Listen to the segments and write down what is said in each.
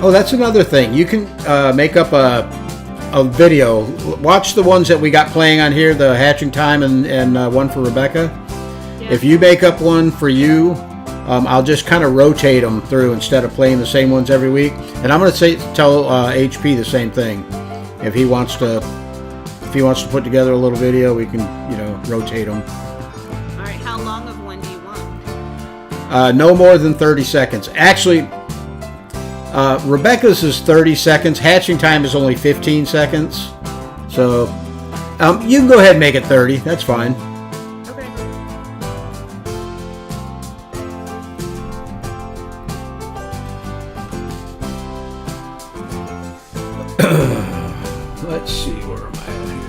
Oh, that's another thing. You can make up a video. Watch the ones that we got playing on here, the hatching time and one for Rebecca. Yeah. If you make up one for you, I'll just kind of rotate them through instead of playing the same ones every week. And I'm going to tell HP the same thing. If he wants to put together a little video, we can rotate them. All right. How long of one do you want? No more than 30 seconds. Actually, Rebecca's is 30 seconds. Hatching time is only 15 seconds. So you can go ahead and make it 30. That's fine. Okay. Let's see, where am I at here?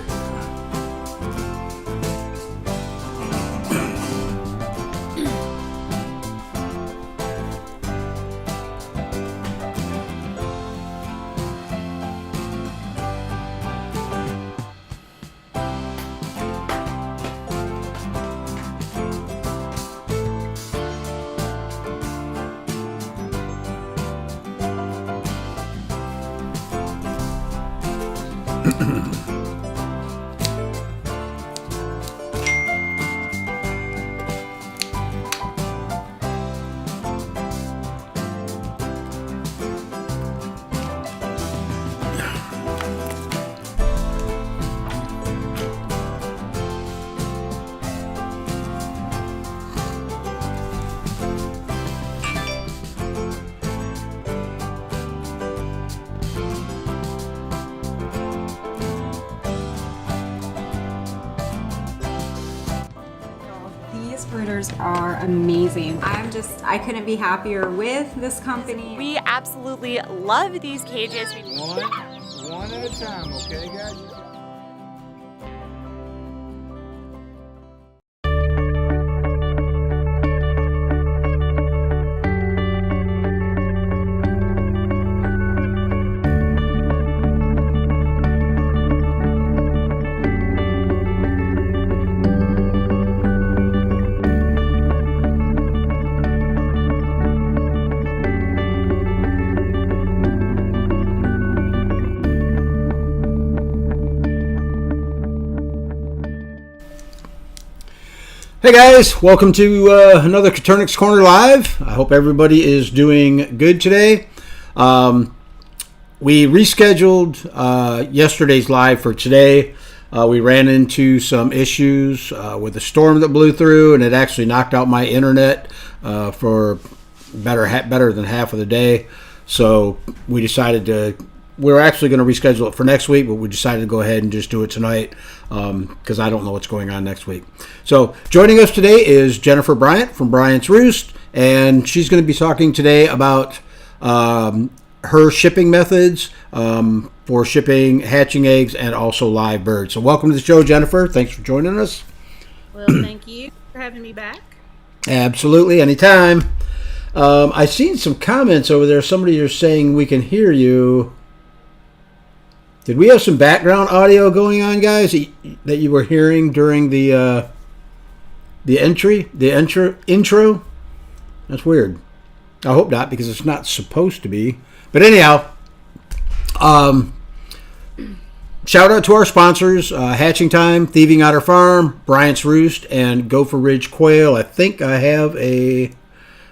Critters are amazing. I couldn't be happier with this company. We absolutely love these cages. One at a time, okay, guys? Hey guys, welcome to another Coturnix Corner Live. I hope everybody is doing good today. We rescheduled yesterday's live for today. We ran into some issues with a storm that blew through, and it actually knocked out my internet for better than half of the day. So we decided we're actually going to reschedule it for next week, but we decided to go ahead and just do it tonight because I don't know what's going on next week. So joining us today is Jennifer Bryant from Bryant's Roost, and she's going to be talking today about her shipping methods for shipping hatching eggs and also live birds. So welcome to the show, Jennifer. Thanks for joining us. Well, thank you for having me back. Absolutely, anytime. I've seen some comments over there. Somebody is saying we can hear you. Did we have some background audio going on, guys, that you were hearing during the intro? That's weird. I hope not, because it's not supposed to be. But anyhow, shout out to our sponsors, Hatching Time, Thieving Otter Farm, Bryant's Roost, and Gopher Ridge Quail. I think I have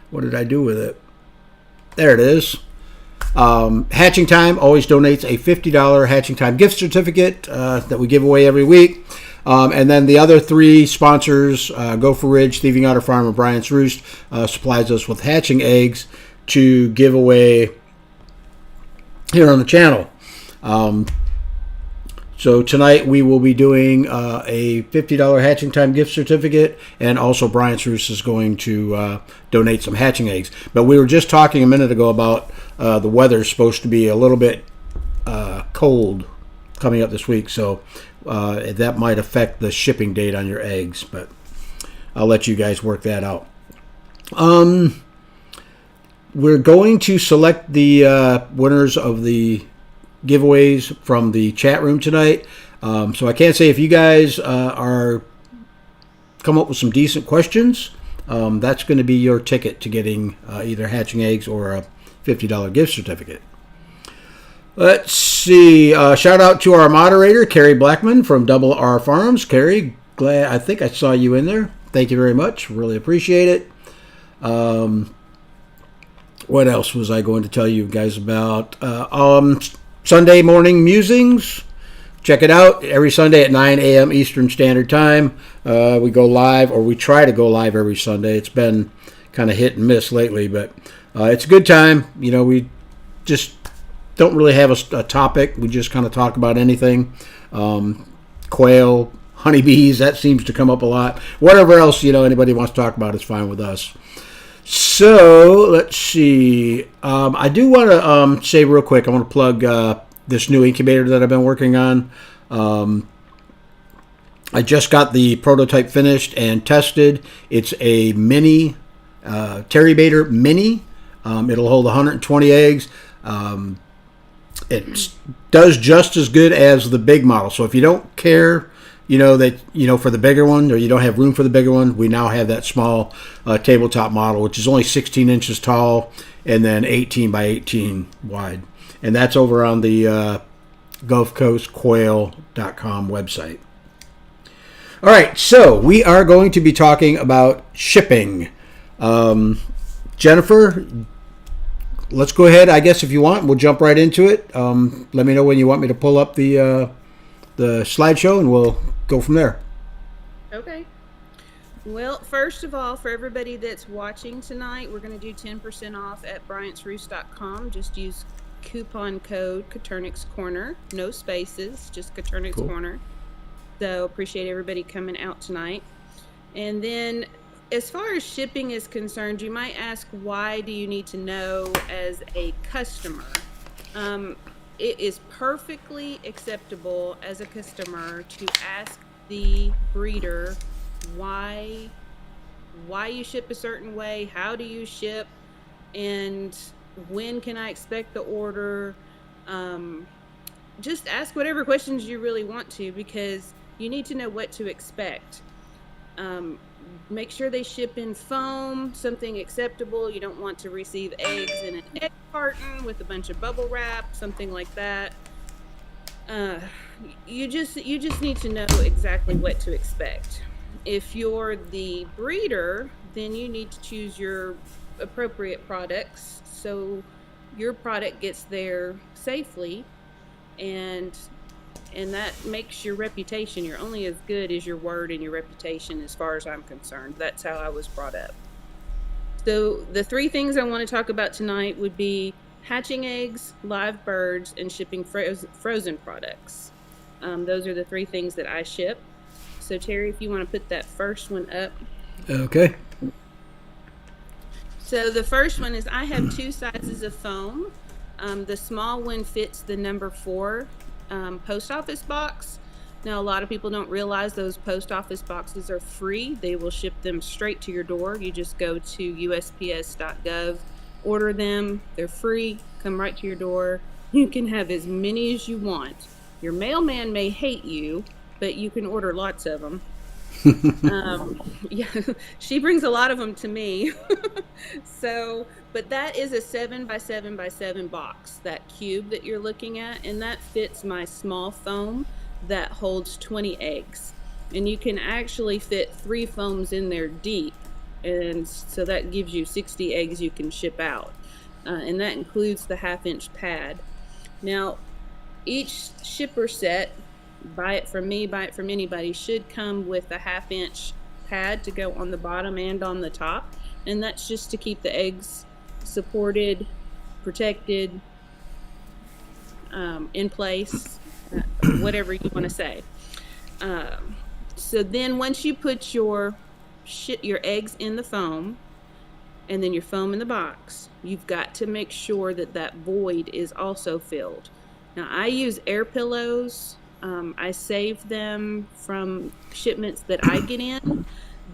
what did I do with it? There it is. Hatching Time always donates a $50 Hatching Time gift certificate that we give away every week. And then the other three sponsors, Gopher Ridge, Thieving Otter Farm, and Bryant's Roost, supplies us with hatching eggs to give away here on the channel. So tonight we will be doing a $50 Hatching Time gift certificate, and also Bryant's Roost is going to donate some hatching eggs. But we were just talking a minute ago about the weather's supposed to be a little bit cold coming up this week, so that might affect the shipping date on your eggs, but I'll let you guys work that out. We're going to select the winners of the giveaways from the chat room tonight. So I can't say if you guys are come up with some decent questions. that's going to be your ticket to getting either hatching eggs or a $50 gift certificate. Let's see. Shout out to our moderator, Carrie Blackman from Double R Farms. Carrie, I think I saw you in there. Thank you very much. Really appreciate it. What else was I going to tell you guys about? Sunday morning musings. Check it out every Sunday at 9 a.m. Eastern Standard Time. We go live, or we try to go live every Sunday. It's been kind of hit and miss lately, but it's a good time. We just don't really have a topic. We just kind of talk about anything. Quail, honeybees, that seems to come up a lot. Whatever else, anybody wants to talk about is fine with us. So, let's see. I do want to say real quick, I want to plug this new incubator that I've been working on. I just got the prototype finished and tested. It's a mini, Terrybaiter Mini. It'll hold 120 eggs. It does just as good as the big model. So if you don't care, for the bigger one, or you don't have room for the bigger one, we now have that small tabletop model, which is only 16 inches tall and then 18 by 18 wide. And that's over on the GulfCoastQuail.com website. All right, so we are going to be talking about shipping. Jennifer, let's go ahead, I guess, if you want. We'll jump right into it. Let me know when you want me to pull up the slideshow, and we'll go from there. Okay. Well, first of all, for everybody that's watching tonight, we're going to do 10% off at Bryant'sRoost.com. Just use coupon code Coturnix Corner. No spaces, just Coturnix Corner. So appreciate everybody coming out tonight. And then as far as shipping is concerned, you might ask, why do you need to know as a customer? It is perfectly acceptable as a customer to ask the breeder why you ship a certain way, how do you ship, and when can I expect the order. Just ask whatever questions you really want to, because you need to know what to expect. Make sure they ship in foam, something acceptable. You don't want to receive eggs in an egg carton with a bunch of bubble wrap, something like that. You just need to know exactly what to expect. If you're the breeder, then you need to choose your appropriate products so your product gets there safely, and that makes your reputation. You're only as good as your word and your reputation, as far as I'm concerned. That's how I was brought up. So the three things I want to talk about tonight would be hatching eggs, live birds, and shipping frozen products. Those are the three things that I ship. So Terry, if you want to put that first one up. Okay. So the first one is, I have two sizes of foam. The small one fits the number 4 post office box. Now, a lot of people don't realize those post office boxes are free. They will ship them straight to your door. You just go to USPS.gov, order them. They're free, come right to your door. You can have as many as you want. Your mailman may hate you, but you can order lots of them. Yeah, she brings a lot of them to me. So, but that is a 7 by 7 by 7 box, that cube that you're looking at, and that fits my small foam that holds 20 eggs. And you can actually fit 3 foams in there deep, and so that gives you 60 eggs you can ship out. And that includes the 1/2-inch pad. Now, each shipper set, buy it from me, buy it from anybody, should come with a 1/2-inch pad to go on the bottom and on the top. And that's just to keep the eggs supported, protected, in place, whatever you want to say. So then once you put your eggs in the foam, and then your foam in the box, you've got to make sure that that void is also filled. Now, I use air pillows. I save them from shipments that I get in.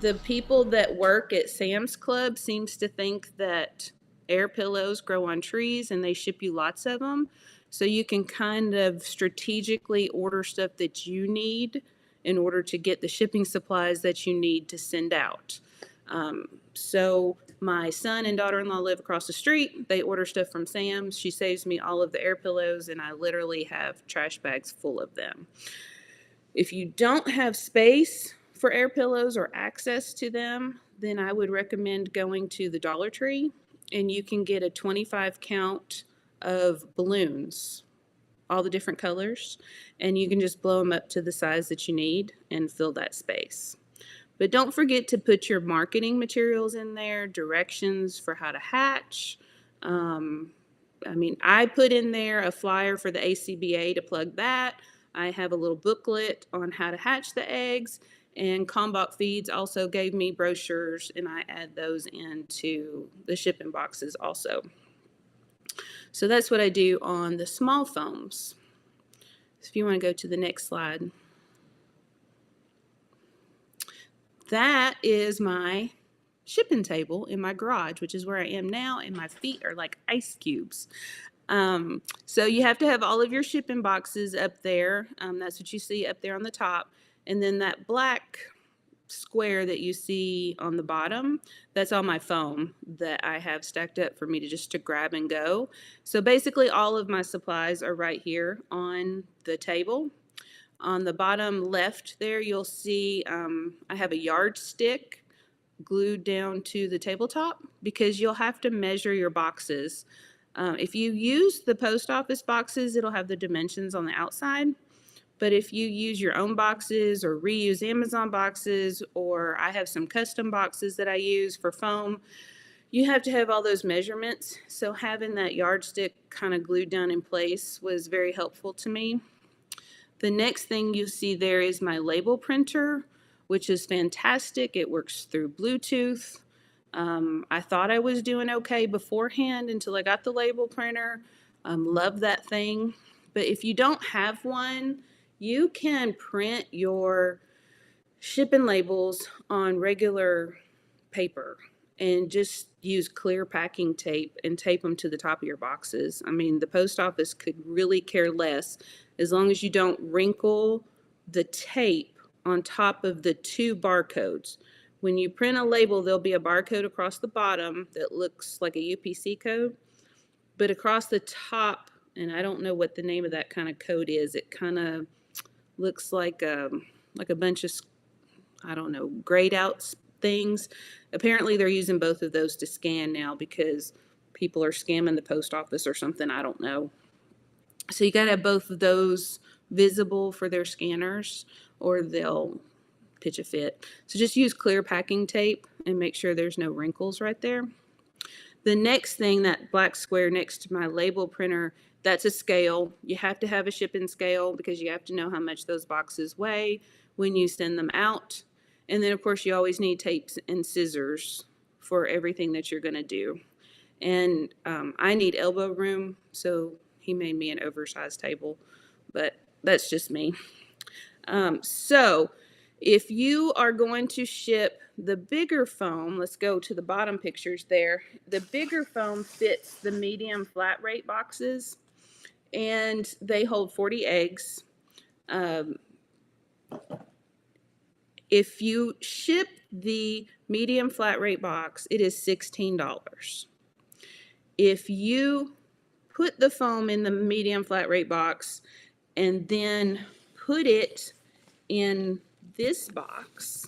The people that work at Sam's Club seems to think that air pillows grow on trees and they ship you lots of them. So you can kind of strategically order stuff that you need in order to get the shipping supplies that you need to send out. So my son and daughter-in-law live across the street. They order stuff from Sam's. She saves me all of the air pillows, and I literally have trash bags full of them. If you don't have space for air pillows or access to them, then I would recommend going to the Dollar Tree, and you can get a 25 count of balloons, all the different colors, and you can just blow them up to the size that you need and fill that space. But don't forget to put your marketing materials in there, directions for how to hatch. I put in there a flyer for the ACBA to plug that. I have a little booklet on how to hatch the eggs, and Kalmbach Feeds also gave me brochures, and I add those into the shipping boxes also. So that's what I do on the small foams. So if you want to go to the next slide. That is my shipping table in my garage, which is where I am now, and my feet are like ice cubes. So you have to have all of your shipping boxes up there. That's what you see up there on the top. And then that black square that you see on the bottom, that's all my foam that I have stacked up for me to grab and go. So basically all of my supplies are right here on the table. On the bottom left there, you'll see I have a yardstick glued down to the tabletop because you'll have to measure your boxes. If you use the post office boxes, it'll have the dimensions on the outside. But if you use your own boxes or reuse Amazon boxes, or I have some custom boxes that I use for foam, you have to have all those measurements. So having that yardstick kind of glued down in place was very helpful to me. The next thing you see there is my label printer, which is fantastic. It works through Bluetooth. I thought I was doing okay beforehand until I got the label printer. Love that thing. But if you don't have one, you can print your shipping labels on regular paper and just use clear packing tape and tape them to the top of your boxes. I mean, the post office could really care less as long as you don't wrinkle the tape on top of the two barcodes. When you print a label, there'll be a barcode across the bottom that looks like a UPC code, but across the top, and I don't know what the name of that kind of code is, it kind of looks like a bunch of, I don't know, grayed out things. Apparently they're using both of those to scan now because people are scamming the post office or something, I don't know. So you got to have both of those visible for their scanners or they'll pitch a fit. So just use clear packing tape and make sure there's no wrinkles right there. The next thing, that black square next to my label printer, that's a scale. You have to have a shipping scale because you have to know how much those boxes weigh when you send them out. And then, of course, you always need tapes and scissors for everything that you're going to do. And I need elbow room, so he made me an oversized table, but that's just me. So if you are going to ship the bigger foam, let's go to the bottom pictures there. The bigger foam fits the medium flat rate boxes, and they hold 40 eggs. If you ship the medium flat rate box, it is $16. If you put the foam in the medium flat rate box and then put it in this box,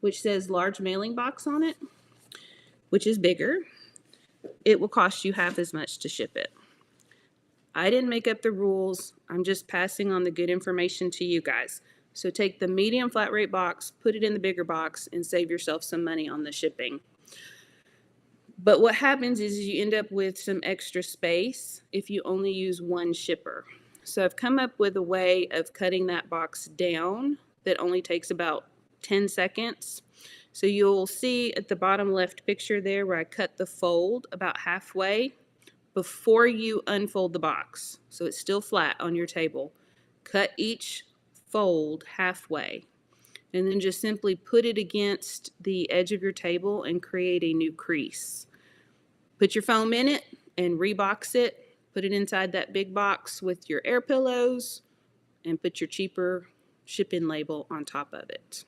which says large mailing box on it, which is bigger, it will cost you half as much to ship it. I didn't make up the rules. I'm just passing on the good information to you guys. So take the medium flat rate box, put it in the bigger box, and save yourself some money on the shipping. But what happens is you end up with some extra space if you only use one shipper. So I've come up with a way of cutting that box down that only takes about 10 seconds. So you'll see at the bottom left picture there where I cut the fold about halfway before you unfold the box. So it's still flat on your table. Cut each fold halfway and then just simply put it against the edge of your table and create a new crease. Put your foam in it and rebox it. Put it inside that big box with your air pillows and put your cheaper shipping label on top of it.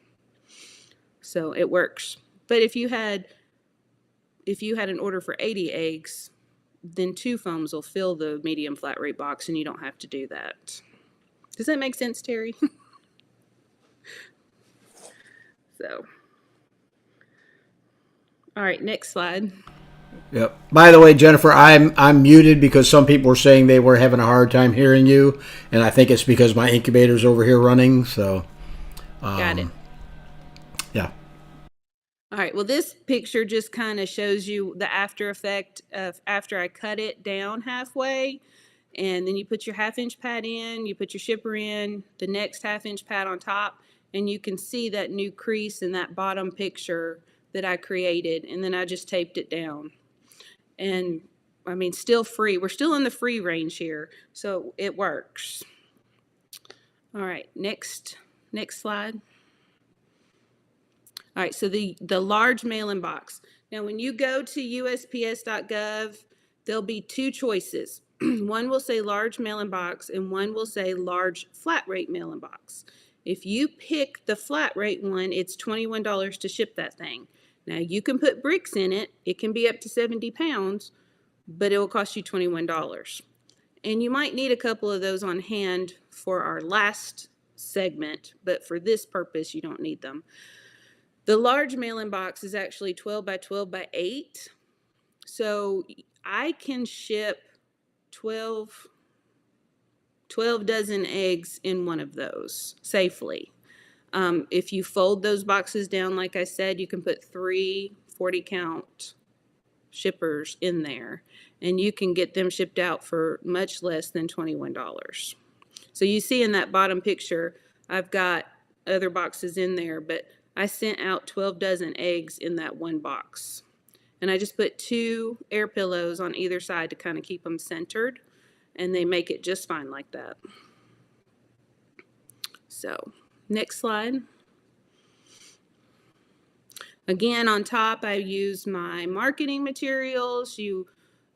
So it works. But if you had an order for 80 eggs, then 2 foams will fill the medium flat rate box, and you don't have to do that. Does that make sense, Terry? So, all right, next slide. Yep. By the way, Jennifer, I'm muted because some people were saying they were having a hard time hearing you, and I think it's because my incubator's over here running. So, Got it. Yeah. All right, well, this picture just kind of shows you the after effect of after I cut it down halfway, and then you put your 1/2-inch pad in, you put your shipper in, the next 1/2-inch pad on top, and you can see that new crease in that bottom picture that I created, and then I just taped it down. And I mean, still free. We're still in the free range here, so it works. All right, next slide. All right, so the large mail-in box. Now, when you go to USPS.gov, there'll be 2 choices. One will say large mail-in box, and one will say large flat rate mail-in box. If you pick the flat rate one, it's $21 to ship that thing. Now, you can put bricks in it. It can be up to 70 pounds, but it will cost you $21. And you might need a couple of those on hand for our last segment, but for this purpose, you don't need them. The large mail-in box is actually 12 by 12 by 8. So I can ship 12 dozen eggs in one of those safely. If you fold those boxes down, like I said, you can put 3 40-count shippers in there, and you can get them shipped out for much less than $21. So you see in that bottom picture, I've got other boxes in there, but I sent out 12 dozen eggs in that one box. And I just put 2 air pillows on either side to kind of keep them centered, and they make it just fine like that. So, next slide. Again, on top, I use my marketing materials.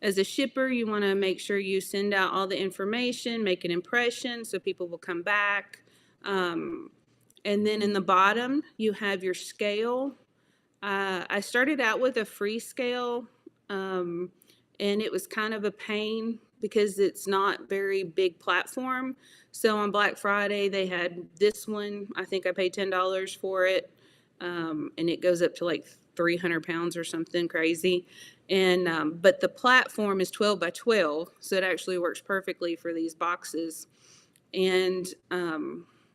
As a shipper, you want to make sure you send out all the information, make an impression so people will come back. And then in the bottom, you have your scale. I started out with a free scale, and it was kind of a pain because it's not very big platform. So on Black Friday, they had this one. I think I paid $10 for it, and it goes up to like 300 pounds or something crazy. And but the platform is 12 by 12, so it actually works perfectly for these boxes. And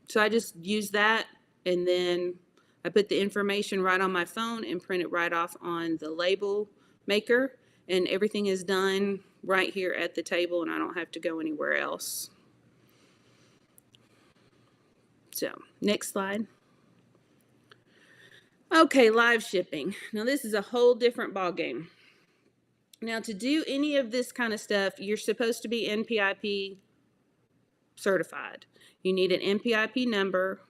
so I just use that, and then I put the information right on my phone and print it right off on the label maker, and everything is done right here at the table, and I don't have to go anywhere else. So, next slide. Okay, live shipping. Now this is a whole different ballgame. Now to do any of this kind of stuff, you're supposed to be NPIP certified. You need an NPIP number.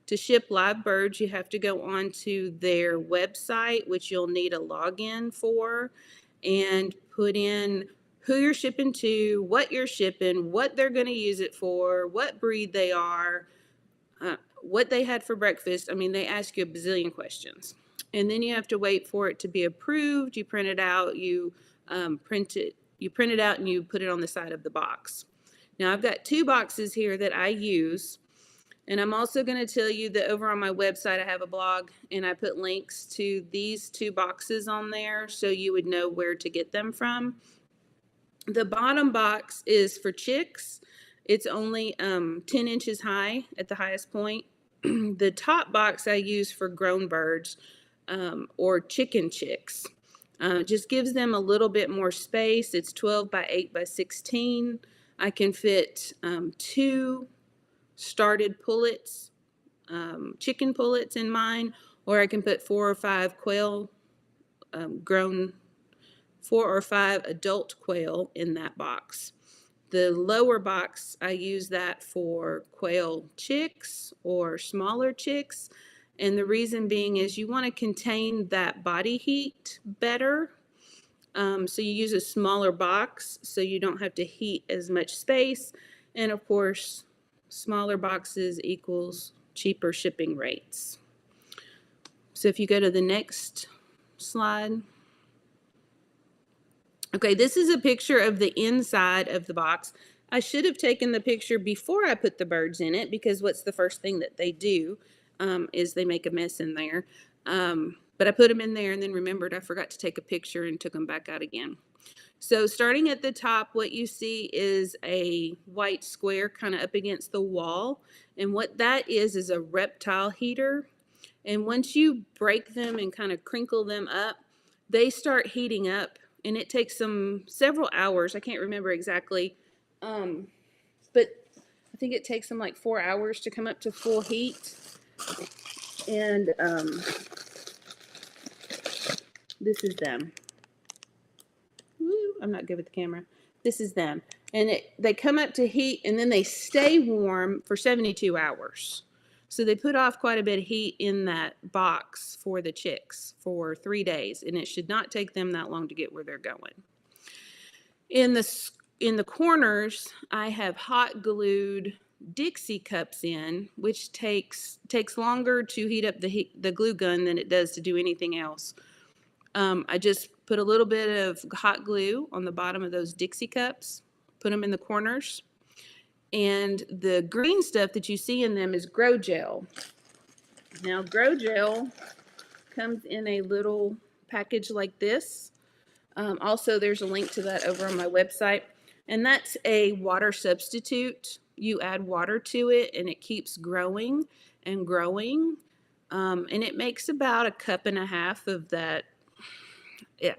To ship live birds, you have to go onto their website, which you'll need a login for, and put in who you're shipping to, what you're shipping, what they're going to use it for, what breed they are, what they had for breakfast. I mean, they ask you a bazillion questions. And then you have to wait for it to be approved. You print it out, you print it out, and you put it on the side of the box. Now, I've got 2 boxes here that I use, and I'm also going to tell you that over on my website, I have a blog, and I put links to these 2 boxes on there so you would know where to get them from. The bottom box is for chicks. It's only 10 inches high at the highest point. The top box I use for grown birds or chicken chicks. Just gives them a little bit more space. It's 12 by 8 by 16. I can fit 2 started pullets, chicken pullets in mine, or I can put 4 or 5 quail, grown 4 or 5 adult quail in that box. The lower box, I use that for quail chicks or smaller chicks. And the reason being is you want to contain that body heat better. So you use a smaller box so you don't have to heat as much space. And of course, smaller boxes equals cheaper shipping rates. So if you go to the next slide. Okay, this is a picture of the inside of the box. I should have taken the picture before I put the birds in it, because what's the first thing that they do is they make a mess in there. But I put them in there and then remembered I forgot to take a picture and took them back out again. So starting at the top, what you see is a white square kind of up against the wall. And what that is a reptile heater. And once you break them and kind of crinkle them up, they start heating up. And it takes them several hours. I can't remember exactly. But I think it takes them like 4 hours to come up to full heat. And this is them. Woo, I'm not good with the camera. This is them. And they come up to heat and then they stay warm for 72 hours. So they put off quite a bit of heat in that box for the chicks for 3 days. And it should not take them that long to get where they're going. In the corners, I have hot glued Dixie cups in, which takes longer to heat up the glue gun than it does to do anything else. I just put a little bit of hot glue on the bottom of those Dixie cups, put them in the corners. And the green stuff that you see in them is Grow Gel. Now, Grow Gel comes in a little package like this. Also, there's a link to that over on my website. And that's a water substitute. You add water to it and it keeps growing and growing. And it makes about 1.5 cups of that.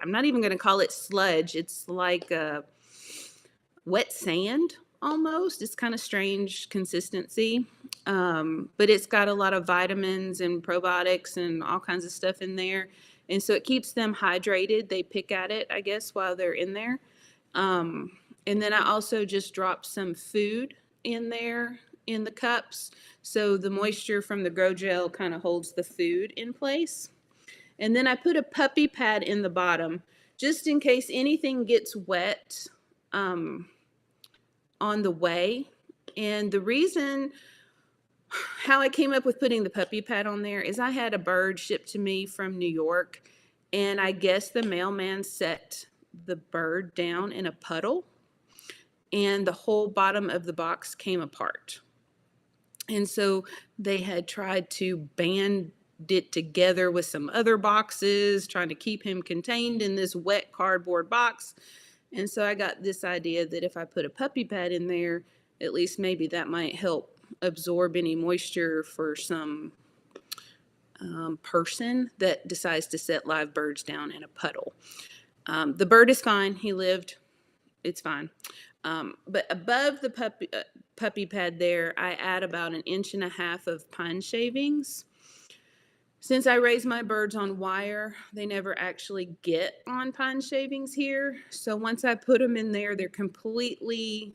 I'm not even going to call it sludge. It's like a wet sand almost. It's kind of strange consistency. But it's got a lot of vitamins and probiotics and all kinds of stuff in there. And so it keeps them hydrated. They pick at it, I guess, while they're in there. And then I also just dropped some food in there in the cups. So the moisture from the Grow Gel kind of holds the food in place. And then I put a puppy pad in the bottom just in case anything gets wet on the way. And the reason how I came up with putting the puppy pad on there is I had a bird shipped to me from New York, and I guess the mailman set the bird down in a puddle, and the whole bottom of the box came apart. And so they had tried to band it together with some other boxes, trying to keep him contained in this wet cardboard box. And so I got this idea that if I put a puppy pad in there, at least maybe that might help absorb any moisture for some person that decides to set live birds down in a puddle. The bird is fine. He lived. It's fine. But above the puppy pad there, I add about 1.5 inches of pine shavings. Since I raise my birds on wire, they never actually get on pine shavings here. So once I put them in there, they're completely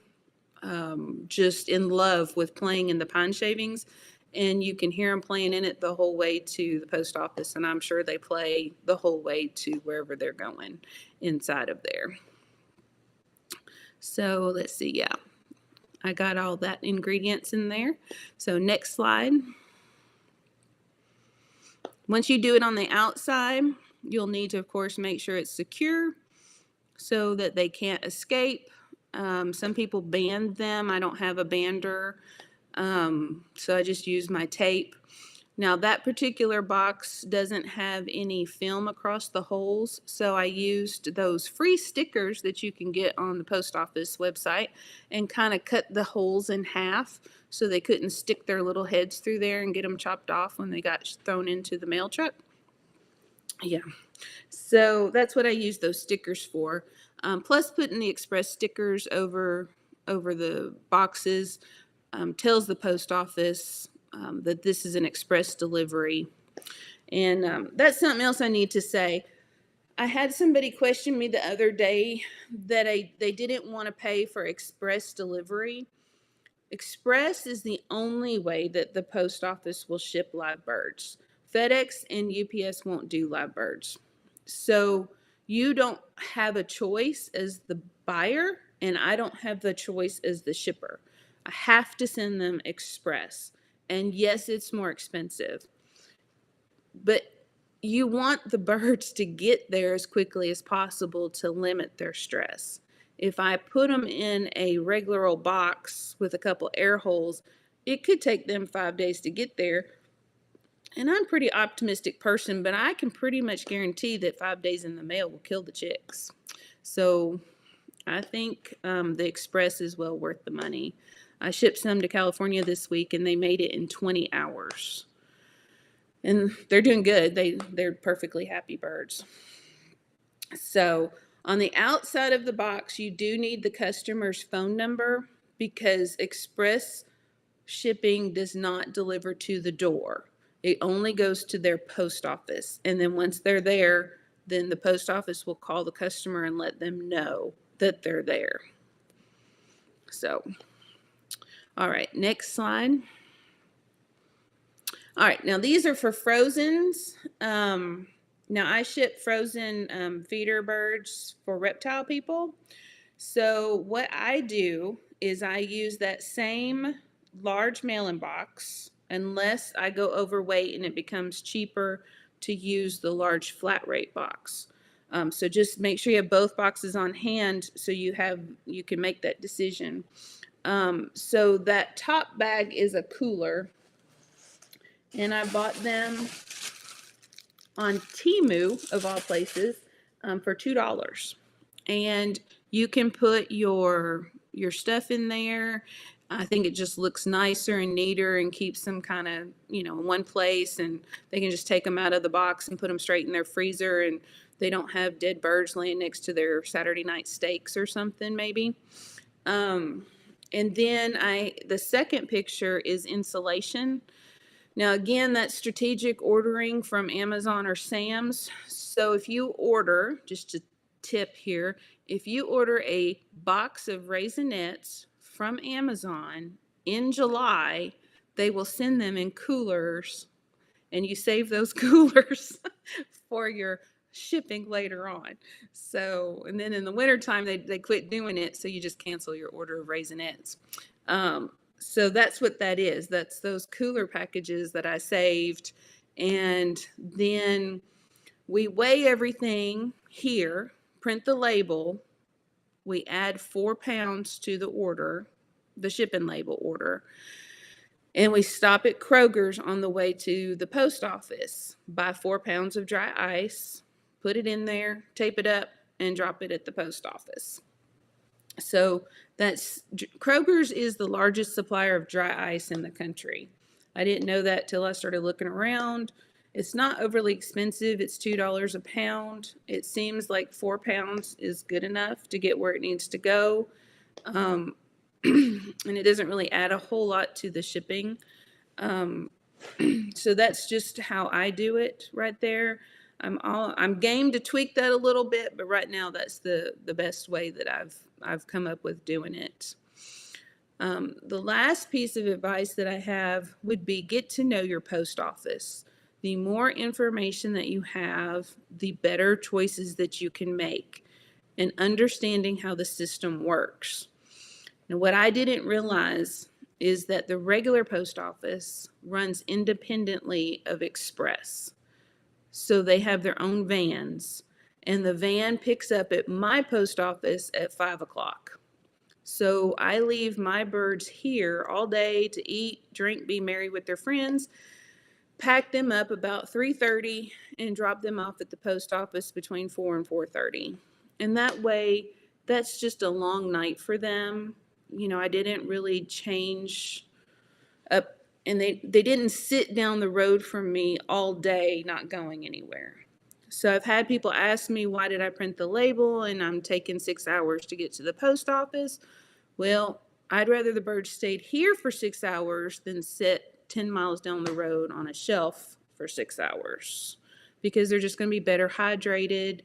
just in love with playing in the pine shavings. And you can hear them playing in it the whole way to the post office. And I'm sure they play the whole way to wherever they're going inside of there. So let's see. Yeah, I got all that ingredients in there. So next slide. Once you do it on the outside, you'll need to, of course, make sure it's secure so that they can't escape. Some people band them. I don't have a bander, so I just use my tape. Now, that particular box doesn't have any film across the holes, so I used those free stickers that you can get on the post office website and kind of cut the holes in half so they couldn't stick their little heads through there and get them chopped off when they got thrown into the mail truck. Yeah, so that's what I use those stickers for. Plus, putting the express stickers over the boxes tells the post office that this is an express delivery. And that's something else I need to say. I had somebody question me the other day that they didn't want to pay for express delivery. Express is the only way that the post office will ship live birds. FedEx and UPS won't do live birds. So you don't have a choice as the buyer, and I don't have the choice as the shipper. I have to send them express. And yes, it's more expensive. But you want the birds to get there as quickly as possible to limit their stress. If I put them in a regular old box with a couple air holes, it could take them 5 days to get there. And I'm a pretty optimistic person, but I can pretty much guarantee that 5 days in the mail will kill the chicks. So I think the Express is well worth the money. I shipped some to California this week, and they made it in 20 hours. And they're doing good. They're perfectly happy birds. So on the outside of the box, you do need the customer's phone number because Express shipping does not deliver to the door. It only goes to their post office. And then once they're there, then the post office will call the customer and let them know that they're there. So, all right, next slide. All right, now these are for frozens. Now I ship frozen feeder birds for reptile people. So what I do is I use that same large mail-in box unless I go overweight and it becomes cheaper to use the large flat rate box. So just make sure you have both boxes on hand so you can make that decision. So that top bag is a cooler, and I bought them on Temu, of all places, for $2. And you can put your stuff in there. I think it just looks nicer and neater and keeps them kind of, in one place, and they can just take them out of the box and put them straight in their freezer, and they don't have dead birds laying next to their Saturday night steaks or something maybe. And then the second picture is insulation. Now, again, that's strategic ordering from Amazon or Sam's. So if you order, just a tip here, if you order a box of Raisinets from Amazon in July, they will send them in coolers, and you save those coolers for your shipping later on. So, and then in the wintertime, they quit doing it, so you just cancel your order of Raisinets. So that's what that is. That's those cooler packages that I saved. And then we weigh everything here, print the label. We add 4 pounds to the order, the shipping label order. And we stop at Kroger's on the way to the post office, buy 4 pounds of dry ice, put it in there, tape it up, and drop it at the post office. So Kroger's is the largest supplier of dry ice in the country. I didn't know that till I started looking around. It's not overly expensive. It's $2 a pound. It seems like 4 pounds is good enough to get where it needs to go. And it doesn't really add a whole lot to the shipping. So that's just how I do it right there. I'm game to tweak that a little bit, but right now that's the best way that I've come up with doing it. The last piece of advice that I have would be get to know your post office. The more information that you have, the better choices that you can make, and understanding how the system works. Now, what I didn't realize is that the regular post office runs independently of Express. So they have their own vans, and the van picks up at my post office at 5 o'clock. So I leave my birds here all day to eat, drink, be merry with their friends, pack them up about 3:30, and drop them off at the post office between 4 and 4:30. And that way, that's just a long night for them. I didn't really change up, and they didn't sit down the road from me all day not going anywhere. So I've had people ask me, why did I print the label and I'm taking 6 hours to get to the post office? Well, I'd rather the birds stayed here for 6 hours than sit 10 miles down the road on a shelf for 6 hours, because they're just going to be better hydrated.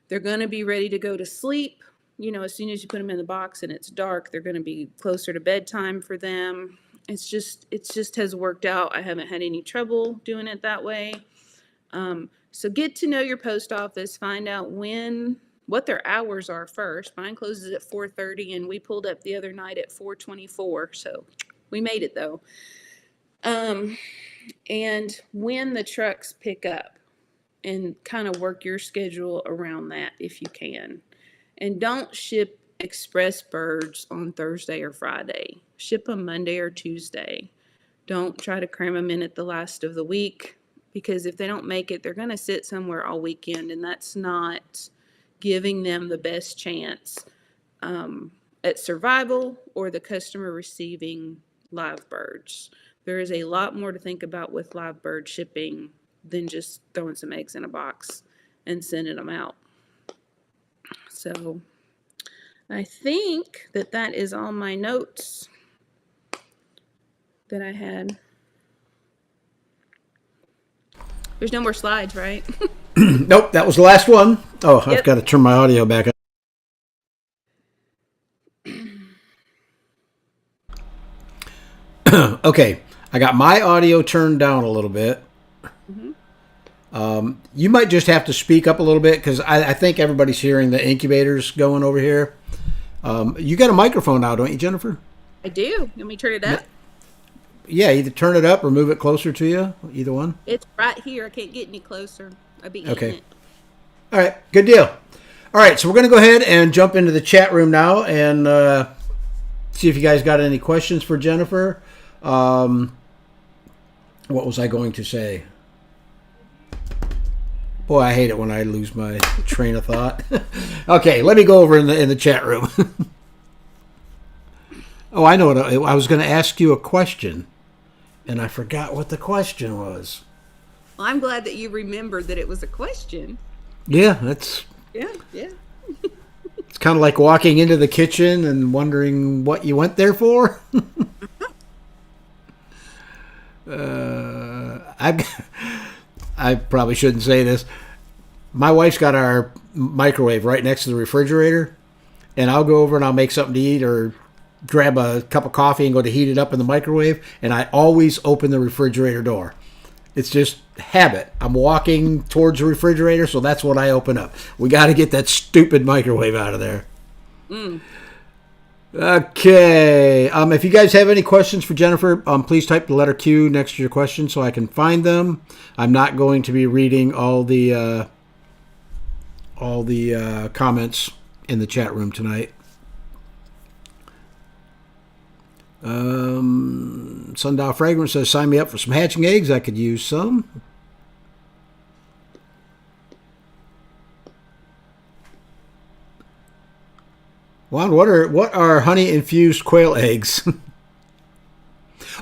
They're going to be ready to go to sleep. As soon as you put them in the box and it's dark, they're going to be closer to bedtime for them. It just has worked out. I haven't had any trouble doing it that way. So get to know your post office, find out what their hours are first. Mine closes at 4:30, and we pulled up the other night at 4:24. So we made it though. And when the trucks pick up. and kind of work your schedule around that if you can. And don't ship express birds on Thursday or Friday. Ship them Monday or Tuesday. Don't try to cram them in at the last of the week, because if they don't make it, they're going to sit somewhere all weekend, and that's not giving them the best chance at survival or the customer receiving live birds. There is a lot more to think about with live bird shipping than just throwing some eggs in a box and sending them out. So I think that is all my notes that I had. There's no more slides, right? Nope, that was the last one. Oh, I've Yep. got to turn my audio back up. Okay, I got my audio turned down a little bit. You might just have to speak up a little bit because I think everybody's hearing the incubators going over here. You got a microphone now, don't you, Jennifer? I do. Let me turn it up. Yeah, either turn it up or move it closer to you. Either one. It's right here. I can't get any closer. I'd be eating Okay. it. All right, good deal. All right, so we're going to go ahead and jump into the chat room now and see if you guys got any questions for Jennifer. What was I going to say? Boy, I hate it when I lose my train of thought. Okay, let me go over in the chat room. Oh, I know what I was going to ask you a question, and I forgot what the question was. Well, I'm glad that you remembered that it was a question. Yeah, that's Yeah, yeah. it's kind of like walking into the kitchen and wondering what you went there for. I probably shouldn't say this. My wife's got our microwave right next to the refrigerator, and I'll go over and I'll make something to eat or grab a cup of coffee and go to heat it up in the microwave, and I always open the refrigerator door. It's just habit. I'm walking towards the refrigerator, so that's what I open up. We got to get that stupid microwave out of there. Okay. If you guys have any questions for Jennifer, please type the letter Q next to your question so I can find them. I'm not going to be reading all the comments in the chat room tonight. Sundial Fragrance says, sign me up for some hatching eggs. I could use some. Juan, what are honey infused quail eggs?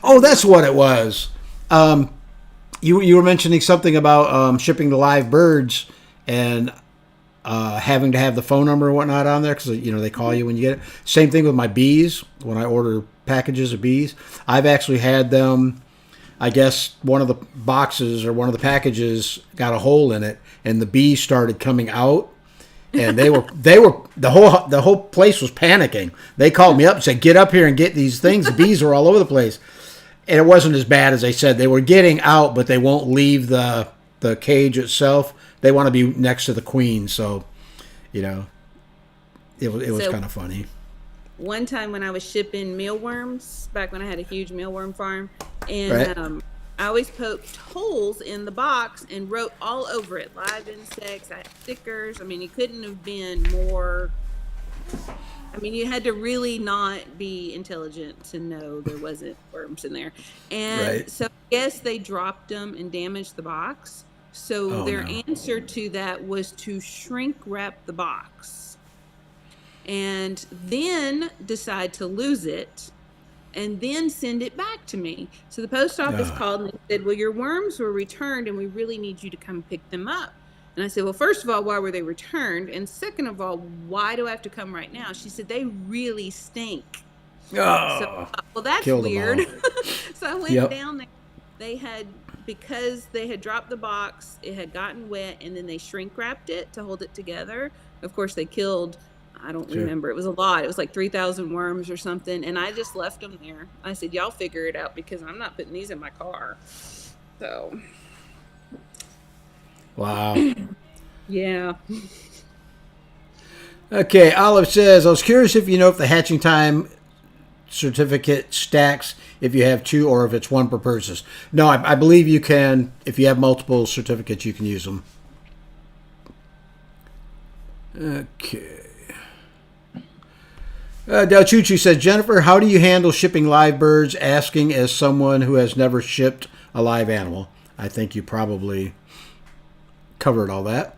Oh, that's what it was. You were mentioning something about shipping the live birds and having to have the phone number and whatnot on there because they call you when you get it. Same thing with my bees. When I order packages of bees, I've actually had them. I guess one of the boxes or one of the packages got a hole in it, and the bees started coming out. And they were the whole place was panicking. They called me up and said, "Get up here and get these things." The bees are all over the place, and it wasn't as bad as they said. They were getting out, but they won't leave the cage itself. They want to be next to the queen, so it was kind of funny. One time when I was shipping mealworms, back when I had a huge mealworm farm, and Right. I always poked holes in the box and wrote all over it, live insects. I had stickers. I mean, it couldn't have been more. I mean, you had to really not be intelligent to know there wasn't worms in there. And Right. so I guess they dropped them and damaged the box. So Oh, their no. answer to that was to shrink wrap the box and then decide to lose it and then send it back to me. So the post office called and said, well, your worms were returned and we really need you to come pick them up. And I said, well, first of all, why were they returned? And second of all, why do I have to come right now? She said, they really stink. Oh, So, well, that's killed them weird. all. So I went Yep. down there. Because they had dropped the box, it had gotten wet, and then they shrink wrapped it to hold it together. Of course, they killed, I don't Sure. remember. It was a lot. It was like 3,000 worms or something. And I just left them there. I said, y'all figure it out because I'm not putting these in my car. So, Wow. yeah. Okay, Olive says, I was curious if you know if the hatching time certificate stacks if you have two or if it's one per purchase. No, I believe you can. If you have multiple certificates, you can use them. Okay. Del Chuchi says, Jennifer, how do you handle shipping live birds? Asking as someone who has never shipped a live animal. I think you probably covered all that.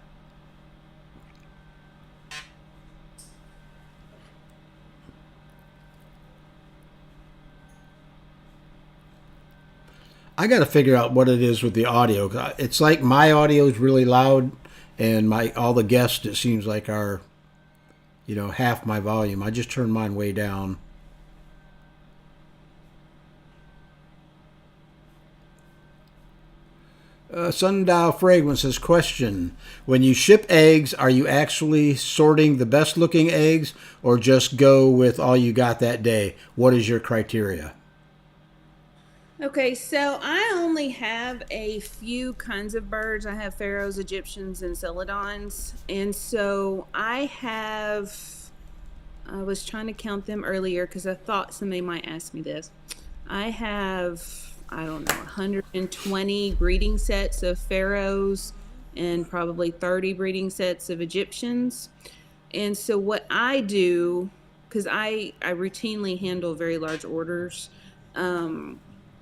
I got to figure out what it is with the audio. It's like my audio is really loud, and all the guests, it seems like, are, half my volume. I just turned mine way down. Sundial Fragrance says, question: when you ship eggs, are you actually sorting the best looking eggs, or just go with all you got that day? What is your criteria? Okay, so I only have a few kinds of birds. I have pharaohs, Egyptians, and celadons. And so I was trying to count them earlier because I thought somebody might ask me this. I have, 120 breeding sets of pharaohs and probably 30 breeding sets of Egyptians. And so what I do, because I routinely handle very large orders,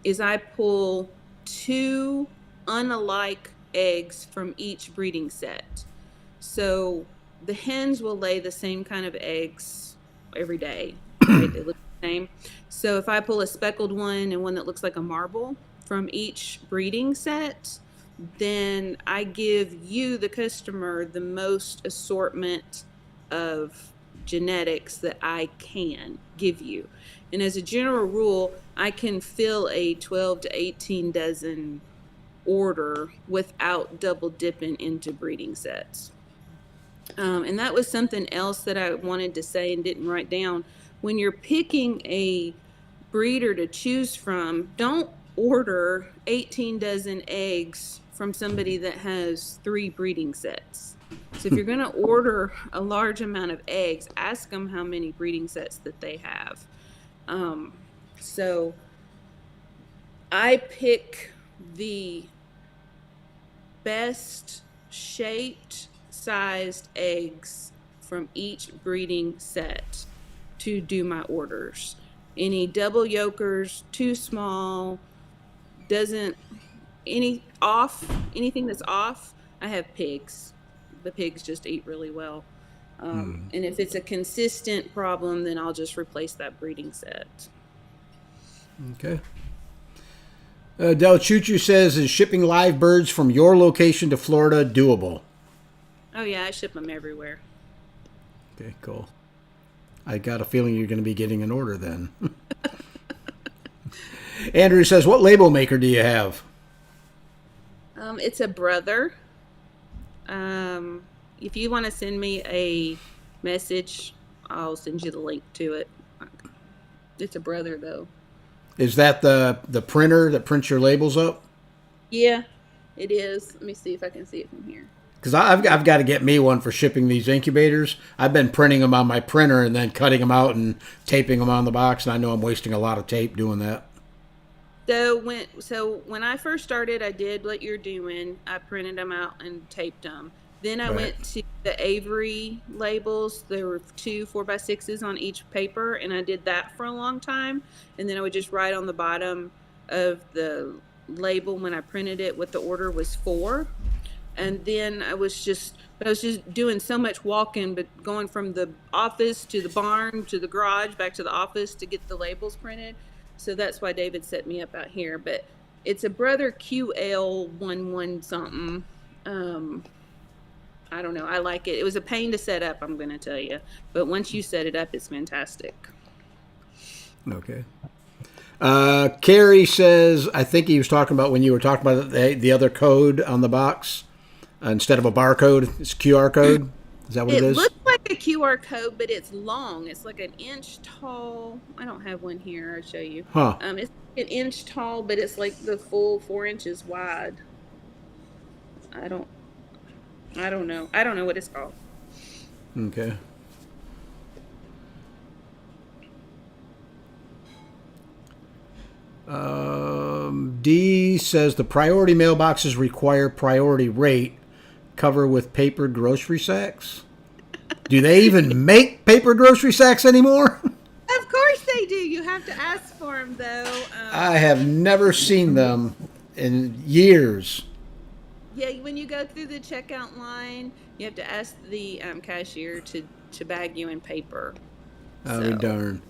is I pull 2 unalike eggs from each breeding set. So the hens will lay the same kind of eggs every day, right? They look the same. So if I pull a speckled one and one that looks like a marble from each breeding set, then I give you, the customer, the most assortment of genetics that I can give you. And as a general rule, I can fill a 12 to 18 dozen order without double dipping into breeding sets. And that was something else that I wanted to say and didn't write down. When you're picking a breeder to choose from, don't order 18 dozen eggs from somebody that has 3 breeding sets. So if you're going to order a large amount of eggs, ask them how many breeding sets that they have. So I pick the best shaped, sized eggs from each breeding set to do my orders. Any double yolkers, too small, anything that's off, I have pigs. The pigs just eat really well. And if it's a consistent problem, then I'll just replace that breeding set. Okay. Del Chuchu says, is shipping live birds from your location to Florida doable? Oh, yeah, I ship them everywhere. Okay, cool. I got a feeling you're going to be getting an order then. Andrew says, what label maker do you have? It's a Brother. If you want to send me a message, I'll send you the link to it. It's a Brother, though. Is that the printer that prints your labels up? Yeah, it is. Let me see if I can see it from here. Because I've got to get me one for shipping these incubators. I've been printing them on my printer and then cutting them out and taping them on the box, and I know I'm wasting a lot of tape doing that. So when I first started, I did what you're doing. I printed them out and taped them. Then I went to the Avery labels. There were 2 4x6s on each paper, and I did that for a long time. And then I would just write on the bottom of the label when I printed it what the order was for. And then I was just doing so much walking, but going from the office to the barn to the garage back to the office to get the labels printed. So that's why David set me up out here. But it's a Brother QL11 something. I don't know. I like it. It was a pain to set up, I'm going to tell you. But once you set it up, it's fantastic. Okay. Carrie says, I think he was talking about when you were talking about the other code on the box. Instead of a barcode, it's QR code. Is that what it is? It looks like a QR code, but it's long. It's like an inch tall. I don't have one here. I'll show you. Huh. It's an inch tall, but it's like the full 4 inches wide. I don't know. I don't know what it's called. Okay. D says the priority mailboxes require priority rate. Cover with papered grocery sacks. Do they even make paper grocery sacks anymore? Of course they do. You have to ask for them, though. I have never seen them in years. Yeah, when you go through the checkout line, you have to ask the cashier to bag you in paper. Oh, darn.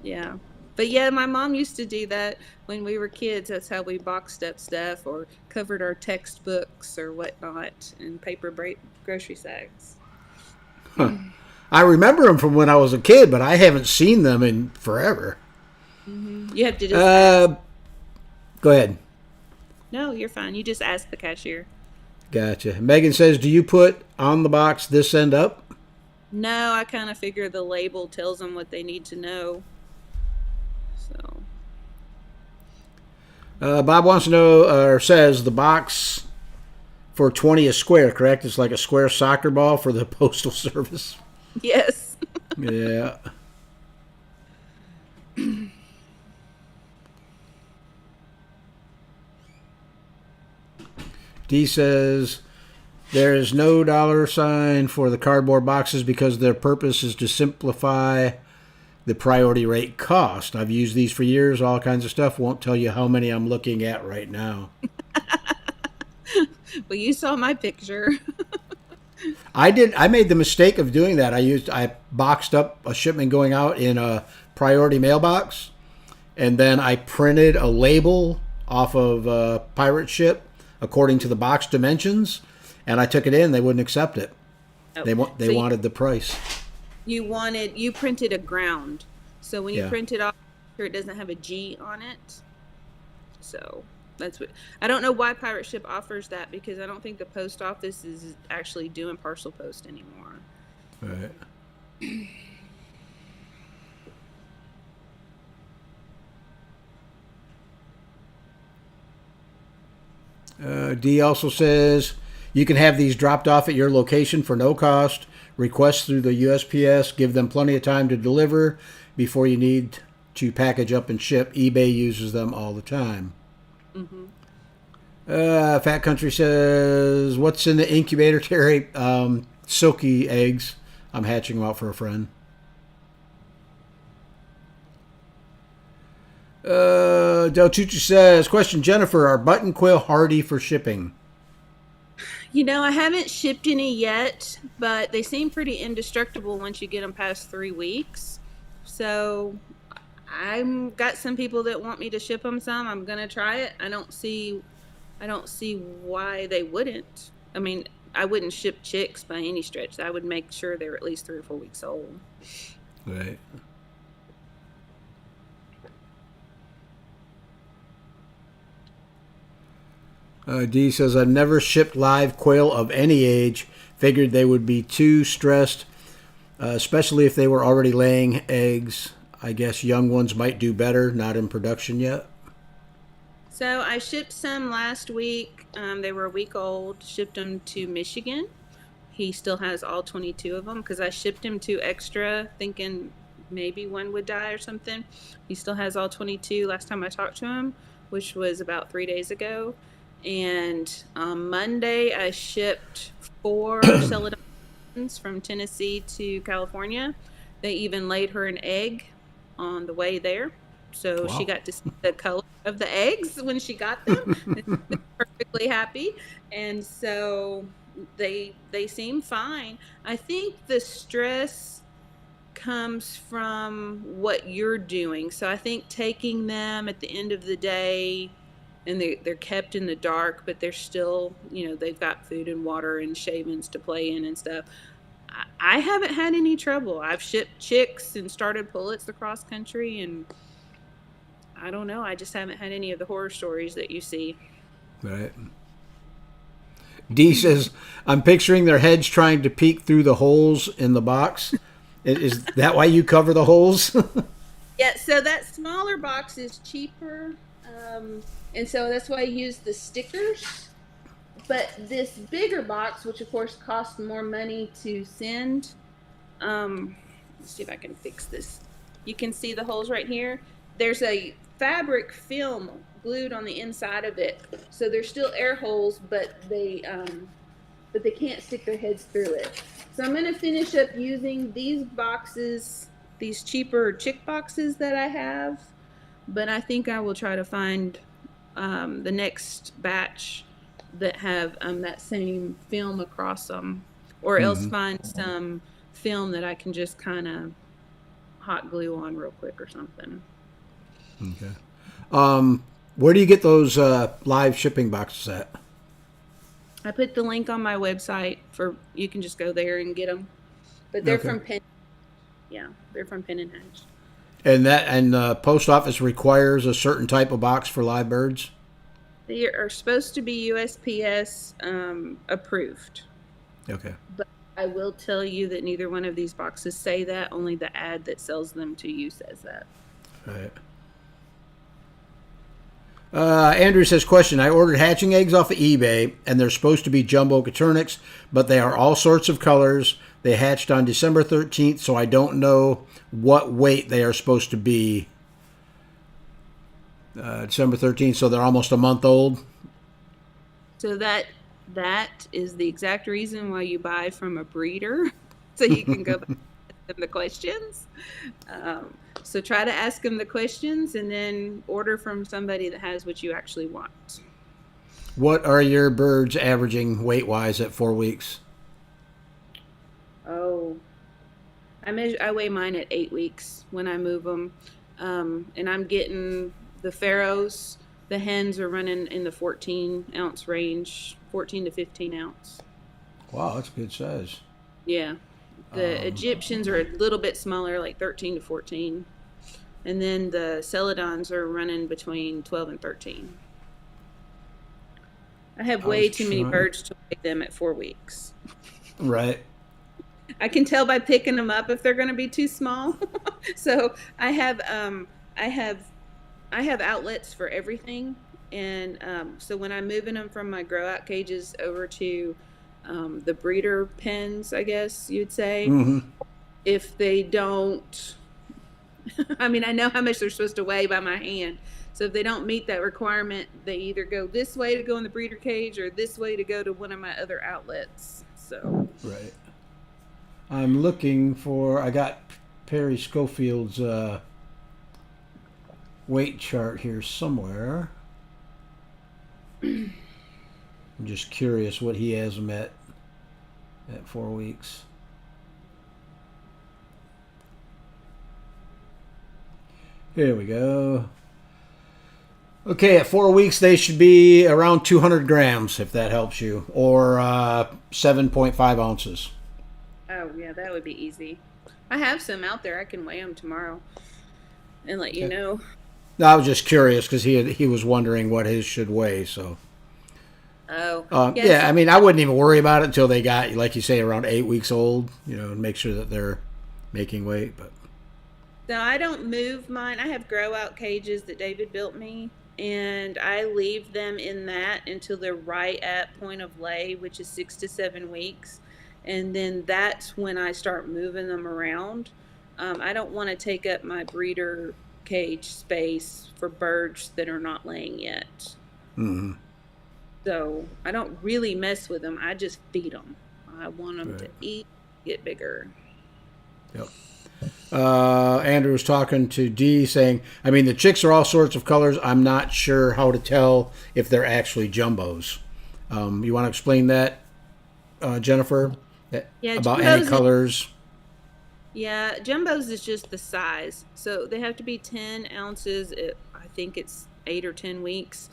Yeah. But yeah, my mom used to do that when we were kids. That's how we boxed up stuff or covered our textbooks or whatnot in paper grocery sacks. Huh. I remember them from when I was a kid, but I haven't seen them in forever. Mm-hmm. You have to just ask. Go ahead. No, you're fine. You just ask the cashier. Gotcha. Megan says, do you put on the box this end up? No, I kind of figure the label tells them what they need to know. So. Bob wants to know, or says, the box for 20 is square, correct? It's like a square soccer ball for the Postal Service. Yes. Yeah. D says, there is no $sign for the cardboard boxes because their purpose is to simplify the priority rate cost. I've used these for years, all kinds of stuff. Won't tell you how many I'm looking at right now. Well, you saw my picture. I made the mistake of doing that. I boxed up a shipment going out in a priority mailbox, and then I printed a label off of a pirate ship according to the box dimensions, and I took it in. They wouldn't accept it. Oh. They wanted the price. You printed a ground. So when you Yeah. print it off, it doesn't have a G on it. So that's what I don't know why Pirate Ship offers that, because I don't think the post office is actually doing parcel post anymore. Right. D also says you can have these dropped off at your location for no cost. Request through the USPS. Give them plenty of time to deliver before you need to package up and ship. eBay uses them all the time. Mm-hmm. Fat Country says, what's in the incubator, Terry? Silky eggs. I'm hatching them out for a friend. Del Tucci says, question, Jennifer, are button quill hardy for shipping? You know, I haven't shipped any yet, but they seem pretty indestructible once you get them past 3 weeks. So I've got some people that want me to ship them some. I'm going to try it. I don't see why they wouldn't. I mean, I wouldn't ship chicks by any stretch. I would make sure they're at least 3 or 4 weeks old. Right. D says, I've never shipped live quail of any age. Figured they would be too stressed, especially if they were already laying eggs. I guess young ones might do better, not in production yet. So I shipped some last week. They were a week old. Shipped them to Michigan. He still has all 22 of them because I shipped him 2 extra thinking maybe one would die or something. He still has all 22 last time I talked to him, which was about 3 days ago. And on Monday, I shipped 4 celadons from Tennessee to California. They even laid her an egg on the way there. So Wow. She got to see the color of the eggs when she got them. Perfectly happy. And so they seem fine. I think the stress comes from what you're doing. So I think taking them at the end of the day, and they're kept in the dark, but they're still, they've got food and water and shavings to play in and stuff. I haven't had any trouble. I've shipped chicks and started pullets across country, and I don't know. I just haven't had any of the horror stories that you see. Right. D says, I'm picturing their heads trying to peek through the holes in the box. Is that why you cover the holes? Yeah, so that smaller box is cheaper. And so that's why I use the stickers. But this bigger box, which of course costs more money to send, let's see if I can fix this. You can see the holes right here. There's a fabric film glued on the inside of it. So there's still air holes, but they can't stick their heads through it. So I'm going to finish up using these boxes, these cheaper chick boxes that I have. But I think I will try to find the next batch that have that same film across them, or else find some film that I can just kind of hot glue on real quick or something. Okay. Where do you get those live shipping boxes at? I put the link on my website you can just go there and get them. But they're from Penn. Yeah, they're from Penn and Hedge. And the post office requires a certain type of box for live birds? They are supposed to be USPS approved. Okay. But I will tell you that neither one of these boxes say that. Only the ad that sells them to you says that. All right. Andrew says, question, I ordered hatching eggs off of eBay, and they're supposed to be jumbo Coturnix, but they are all sorts of colors. They hatched on December 13th, so I don't know what weight they are supposed to be. December 13th, so they're almost a month old. So that is the exact reason why you buy from a breeder, so you can go back and ask them the questions. So try to ask them the questions and then order from somebody that has what you actually want. What are your birds averaging weight-wise at 4 weeks? Oh, I weigh mine at 8 weeks when I move them. And I'm getting the Pharaohs, the hens are running in the 14-ounce range, 14 to 15 ounce. Wow, that's a good size. Yeah. The Egyptians are a little bit smaller, like 13 to 14. And then the Celadons are running between 12 and 13. I have way too many birds to weigh them at 4 weeks. Right. I can tell by picking them up if they're going to be too small. So I have outlets for everything. And so when I'm moving them from my grow out cages over to the breeder pens, I guess you'd say, if they don't, I mean, I know how much they're supposed to weigh by my hand. So if they don't meet that requirement, they either go this way to go in the breeder cage or this way to go to one of my other outlets. So right. I'm looking for, I got Perry Schofield's weight chart here somewhere. I'm just curious what he has them at 4 weeks. Here we go. Okay, at 4 weeks they should be around 200 grams, if that helps you, or 7.5 ounces. Oh, yeah, that would be easy. I have some out there. I can weigh them tomorrow and let you know. No, I was just curious because he was wondering what his should weigh, so. Oh. Yes. Yeah, I mean, I wouldn't even worry about it until they got, like you say, around 8 weeks old, and make sure that they're making weight. But So I don't move mine. I have grow out cages that David built me, and I leave them in that until they're right at point of lay, which is 6 to 7 weeks. And then that's when I start moving them around. I don't want to take up my breeder cage space for birds that are not laying yet. Mm-hmm. So I don't really mess with them. I just feed them. I want them to eat, get bigger. Yep. Andrew was talking to Dee saying, I mean, the chicks are all sorts of colors. I'm not sure how to tell if they're actually jumbos. You want to explain that, Jennifer? Yeah, about any colors? Yeah, jumbos is just the size. So they have to be 10 ounces. I think it's 8 or 10 weeks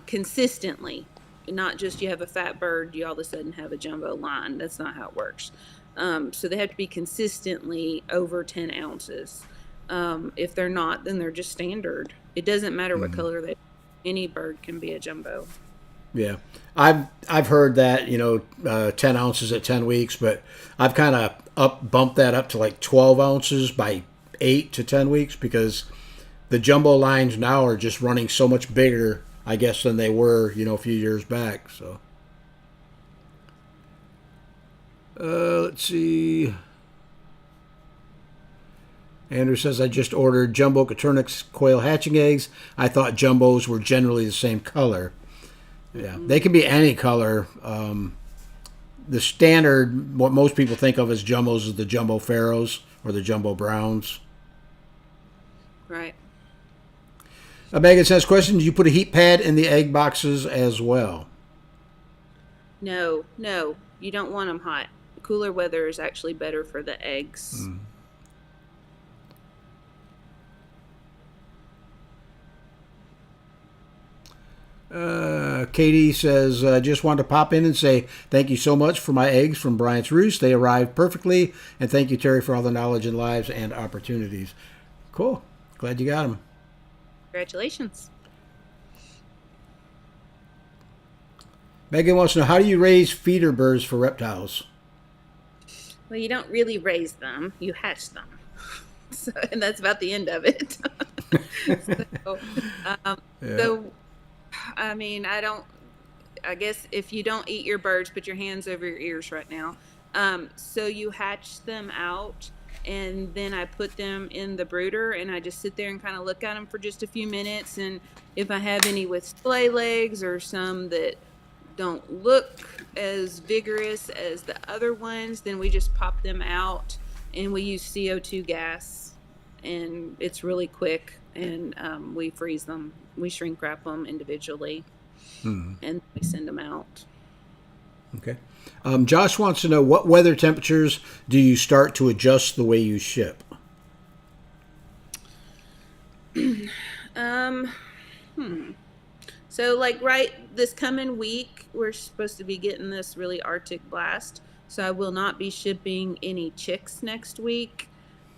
consistently. Not just you have a fat bird, you all of a sudden have a jumbo line. That's not how it works. So they have to be consistently over 10 ounces. If they're not, then they're just standard. It doesn't matter what color they are. Any bird can be a jumbo. Yeah. I've heard that, 10 ounces at 10 weeks, but I've kind of bumped that up to like 12 ounces by 8 to 10 weeks because the jumbo lines now are just running so much bigger, I guess, than they were, a few years back. So, let's see. Andrew says, I just ordered jumbo Coturnix quail hatching eggs. I thought jumbos were generally the same color. Yeah, they can be any color. the standard, what most people think of as jumbos, is the jumbo pharaohs or the jumbo browns. Right. Megan says, question, do you put a heat pad in the egg boxes as well? No, you don't want them hot. Cooler weather is actually better for the eggs. Katie says, just wanted to pop in and say thank you so much for my eggs from Bryant's Roost. They arrived perfectly. And thank you, Terry, for all the knowledge and lives and opportunities. Cool. Glad you got them. Congratulations. Megan wants to know, how do you raise feeder birds for reptiles? Well, you don't really raise them. You hatch them. So, and that's about the end of it. So, I mean, I guess if you don't eat your birds, put your hands over your ears right now. So you hatch them out, and then I put them in the brooder, and I just sit there and kind of look at them for just a few minutes. And if I have any with splay legs or some that don't look as vigorous as the other ones, then we just pop them out, and we use CO2 gas, and it's really quick. And we freeze them. We shrink wrap them individually, and we send them out. Okay. Josh wants to know, what weather temperatures do you start to adjust the way you ship? So like right this coming week, we're supposed to be getting this really Arctic blast. So I will not be shipping any chicks next week.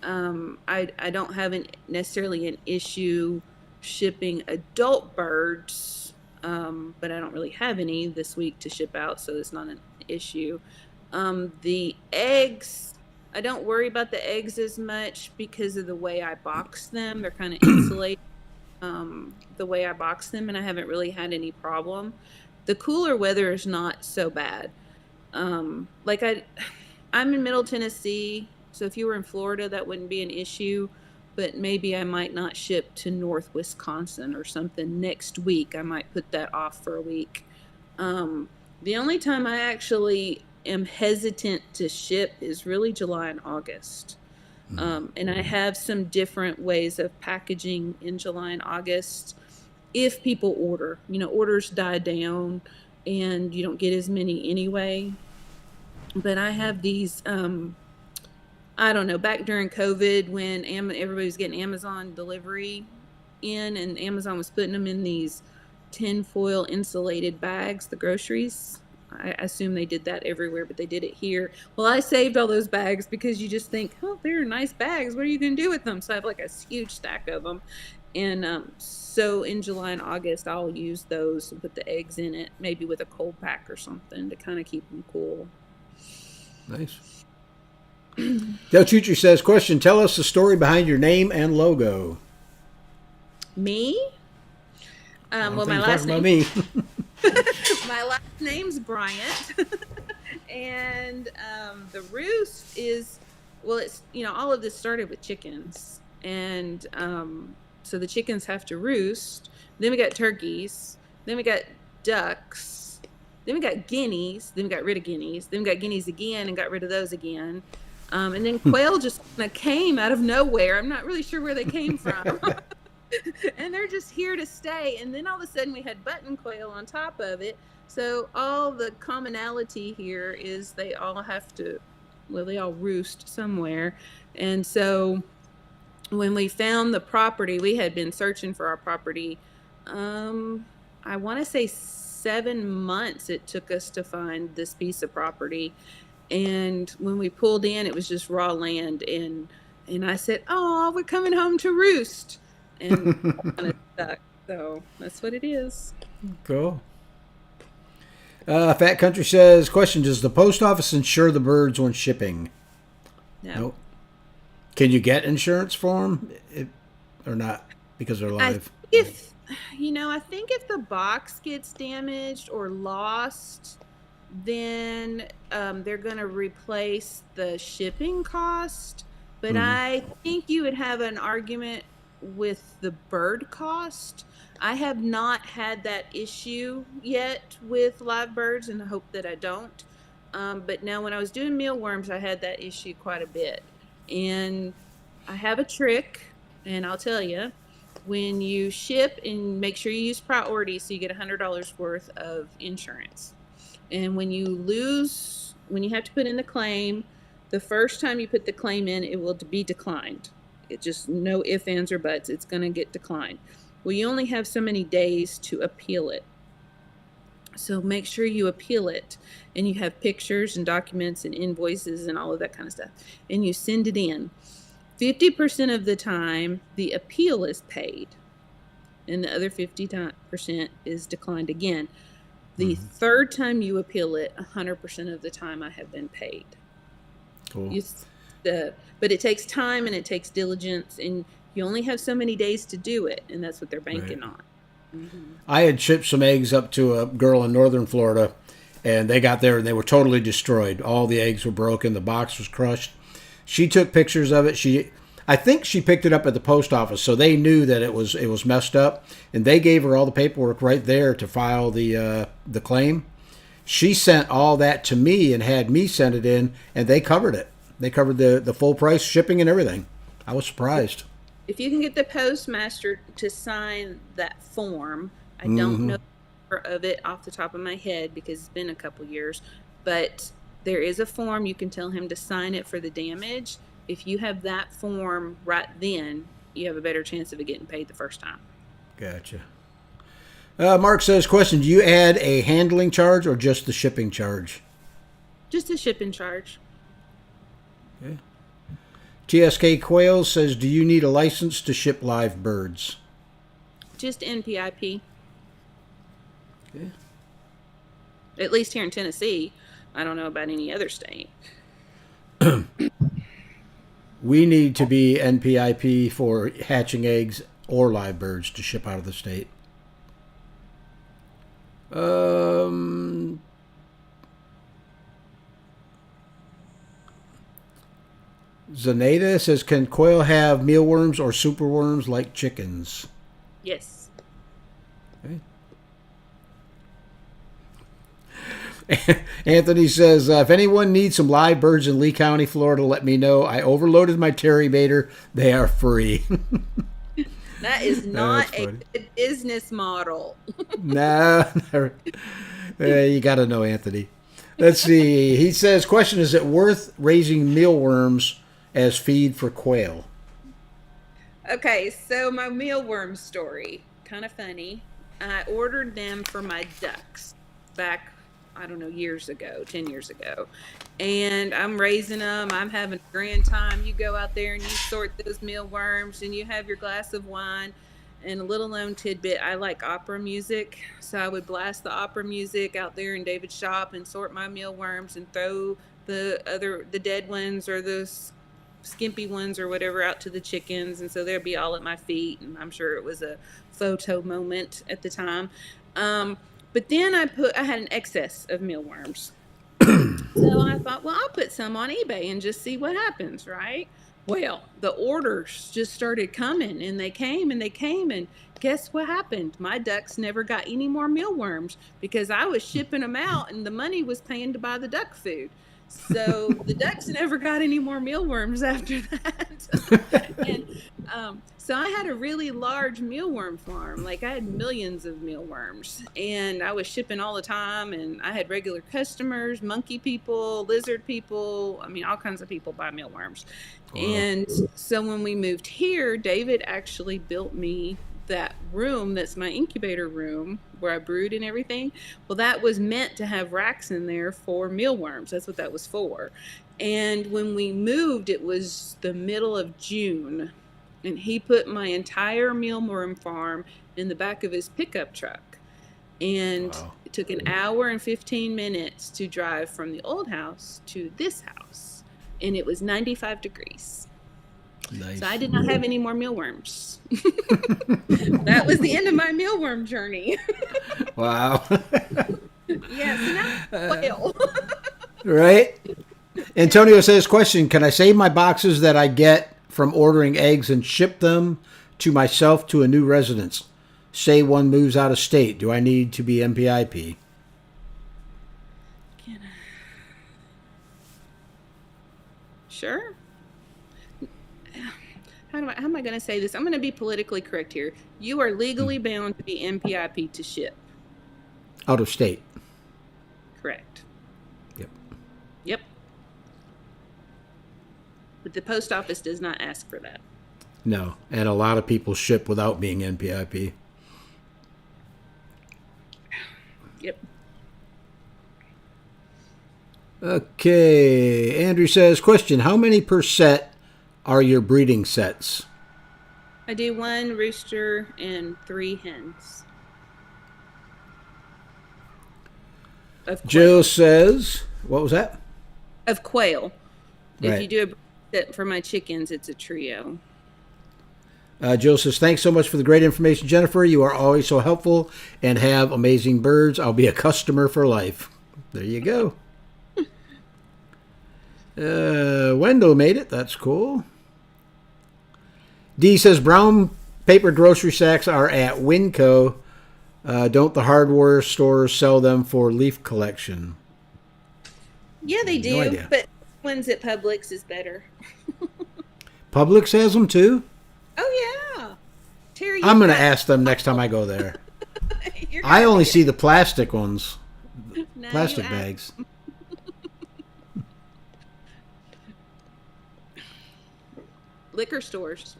I don't have necessarily an issue shipping adult birds, but I don't really have any this week to ship out, so it's not an issue. The eggs, I don't worry about the eggs as much because of the way I box them. They're kind of insulated the way I box them, and I haven't really had any problem. The cooler weather is not so bad. I'm in Middle Tennessee, so if you were in Florida, that wouldn't be an issue, but maybe I might not ship to North Wisconsin or something next week. I might put that off for a week. The only time I actually am hesitant to ship is really July and August. And I have some different ways of packaging in July and August. If people order, orders die down and you don't get as many anyway. But I have these, I don't know, back during COVID when everybody was getting Amazon delivery in, and Amazon was putting them in these tinfoil insulated bags, the groceries. I assume they did that everywhere, but they did it here. Well, I saved all those bags because you just think, oh, they're nice bags. What are you going to do with them? So I have like a huge stack of them. And so in July and August, I'll use those and put the eggs in it, maybe with a cold pack or something to kind of keep them cool. Nice. Del Chuchi says, question, tell us the story behind your name and logo. Me? Well, my last name. My last name's Bryant. And the Roost is, well, it's, all of this started with chickens. And so the chickens have to roost. Then we got turkeys. Then we got ducks. Then we got guineas. Then we got rid of guineas. Then we got guineas again and got rid of those again. And then quail just kind of came out of nowhere. I'm not really sure where they came from. And they're just here to stay. And then all of a sudden we had button quail on top of it. So all the commonality here is they all roost somewhere. And so when we found the property, we had been searching for our property. I want to say 7 months it took us to find this piece of property. And when we pulled in, it was just raw land. And I said, oh, we're coming home to roost. And kind of stuck. So that's what it is. Cool. Fat Country says, question, does the post office insure the birds when shipping? No. Nope. Can you get insurance for them or not because they're live? I think if the box gets damaged or lost, then they're going to replace the shipping cost. But I think you would have an argument with the bird cost. I have not had that issue yet with live birds, and I hope that I don't. But now when I was doing mealworms, I had that issue quite a bit. And I have a trick, and I'll tell you, when you ship, and make sure you use priority so you get $100 worth of insurance. And when you have to put in the claim, the first time you put the claim in, it will be declined. It just, no ifs, ands, or buts. It's going to get declined. Well, you only have so many days to appeal it. So make sure you appeal it, and you have pictures and documents and invoices and all of that kind of stuff, and you send it in. 50% of the time, the appeal is paid, and the other 50% is declined again. The third time you appeal it, 100% of the time I have been paid. Cool. But it takes time and it takes diligence, and you only have so many days to do it, and that's what they're banking on. I had shipped some eggs up to a girl in northern Florida, and they got there and they were totally destroyed. All the eggs were broken. The box was crushed. She took pictures of it. I think she picked it up at the post office, so they knew that it was messed up, and they gave her all the paperwork right there to file the claim. She sent all that to me and had me send it in, and they covered it. They covered the full price shipping and everything. I was surprised. If you can get the postmaster to sign that form, I don't know the number of it off the top of my head because it's been a couple years, but there is a form. You can tell him to sign it for the damage. If you have that form right then, you have a better chance of it getting paid the first time. Gotcha. Mark says, question, do you add a handling charge or just the shipping charge? Just a shipping charge. Okay. TSK Quail says, do you need a license to ship live birds? Just NPIP. Okay. At least here in Tennessee. I don't know about any other state. We need to be NPIP for hatching eggs or live birds to ship out of the state. Zaneta says, can quail have mealworms or superworms like chickens? Yes. Okay. Anthony says, if anyone needs some live birds in Lee County, Florida, let me know. I overloaded my terribator. They are free. That is not a funny. good business model. No. You got to know Anthony. Let's see. He says, question, is it worth raising mealworms as feed for quail? Okay, so my mealworm story, kind of funny. I ordered them for my ducks back, I don't know, years ago, 10 years ago. And I'm raising them. I'm having a grand time. You go out there and you sort those mealworms and you have your glass of wine. And a little known tidbit, I like opera music. So I would blast the opera music out there in David's shop and sort my mealworms and throw the dead ones or the skimpy ones or whatever out to the chickens. And so they'd be all at my feet. And I'm sure it was a photo moment at the time. But then I had an excess of mealworms. So I thought, well, I'll put some on eBay and just see what happens, right? Well, the orders just started coming, and they came, and guess what happened? My ducks never got any more mealworms because I was shipping them out, and the money was paying to buy the duck food. So the ducks never got any more mealworms after that. And so I had a really large mealworm farm. Like, I had millions of mealworms, and I was shipping all the time, and I had regular customers, monkey people, lizard people. I mean, all kinds of people buy mealworms. Wow. And so when we moved here, David actually built me that room that's my incubator room where I brood and everything. Well, that was meant to have racks in there for mealworms. That's what that was for. And when we moved, it was the middle of June, and he put my entire mealworm farm in the back of his pickup truck. And wow. It took an hour and 15 minutes to drive from the old house to this house. And it was 95 degrees. Nice. So I did not have any more mealworms. That was the end of my mealworm journey. Wow. Yeah, so now quail. Right? Antonio says, question, can I save my boxes that I get from ordering eggs and ship them to myself to a new residence? Say one moves out of state. Do I need to be MPIP? Sure. How am I going to say this? I'm going to be politically correct here. You are legally bound to be NPIP to ship. Out of state. Correct. Yep. Yep. But the post office does not ask for that. No, and a lot of people ship without being NPIP. Yep. Okay, Andrew says, question, how many per set are your breeding sets? I do 1 rooster and 3 hens. Of quail. Jill says, what was that? Of quail. Right. If you do a breed set for my chickens, it's a trio. Jill says, thanks so much for the great information, Jennifer. You are always so helpful and have amazing birds. I'll be a customer for life. There you go. Wendell made it. That's cool. D says, brown paper grocery sacks are at Winco. Don't the hardware stores sell them for leaf collection? Yeah, they do. No idea. But ones at Publix is better. Publix has them too? Oh, yeah. Terry, I'm going to ask them next time I go there. I only see the plastic ones. No, Plastic you bags. Liquor stores.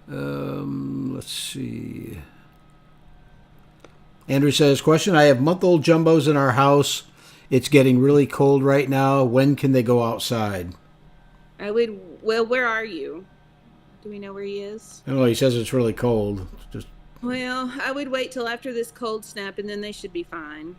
Let's see. Andrew says, question, I have month-old jumbos in our house. It's getting really cold right now. When can they go outside? Well, where are you? Do we know where he is? I don't know. He says it's really cold. Just Well, I would wait till after this cold snap, and then they should be fine.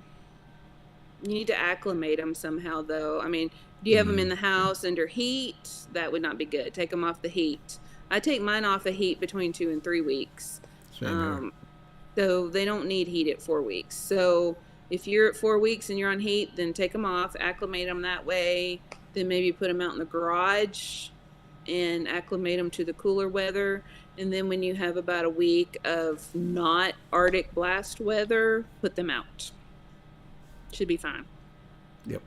You need to acclimate them somehow, though. I mean, do you have them in the house under heat? That would not be good. Take them off the heat. I take mine off of heat between 2 and 3 weeks. So they don't need heat at 4 weeks. So if you're at 4 weeks and you're on heat, then take them off, acclimate them that way. Then maybe put them out in the garage and acclimate them to the cooler weather. And then when you have about a week of not Arctic blast weather, put them out. Should be fine. Yep.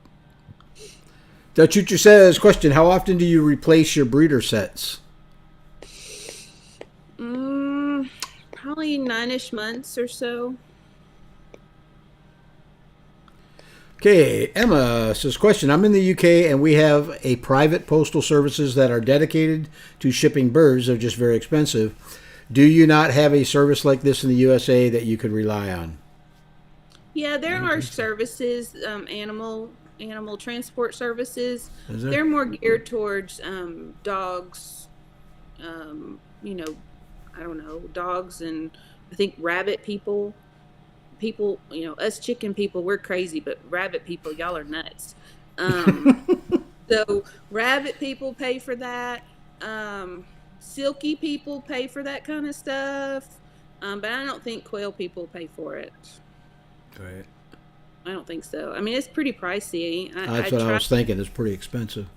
Chuchu says, question, how often do you replace your breeder sets? Probably 9-ish months or so. Okay, Emma says, question, I'm in the UK and we have a private postal services that are dedicated to shipping birds. They're just very expensive. Do you not have a service like this in the USA that you could rely on? Yeah, there are services, animal transport services. Is there? They're more geared towards dogs, I don't know, dogs and I think rabbit people. People, us chicken people, we're crazy, but rabbit people, y'all are nuts. So rabbit people pay for that. Silky people pay for that kind of stuff. But I don't think quail people pay for it. Right. I don't think so. I mean, it's pretty pricey. That's what I was thinking. It's pretty expensive.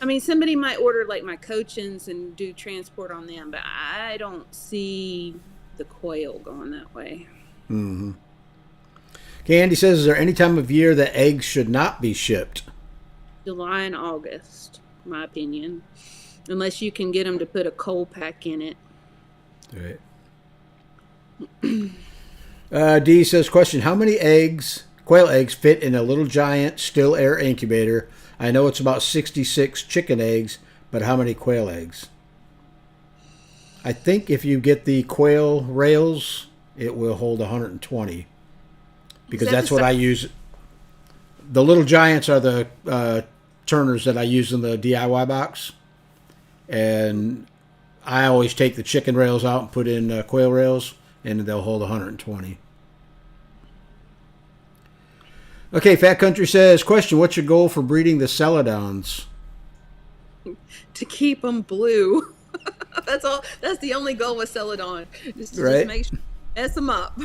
I mean, somebody might order like my Coturnix and do transport on them, but I don't see the quail going that way. Mm-hmm. Okay, Andy says, is there any time of year that eggs should not be shipped? July and August, my opinion. Unless you can get them to put a coal pack in it. Right. D says, question, how many quail eggs fit in a Little Giant still air incubator? I know it's about 66 chicken eggs, but how many quail eggs? I think if you get the quail rails, it will hold 120. Because that's what I use. The Little Giants are the turners that I use in the DIY box. And I always take the chicken rails out and put in quail rails, and they'll hold 120. Okay, Fat Country says, question, what's your goal for breeding the Celadons? To keep them blue. That's all. That's the only goal with Celadon. Just make sure mess them up.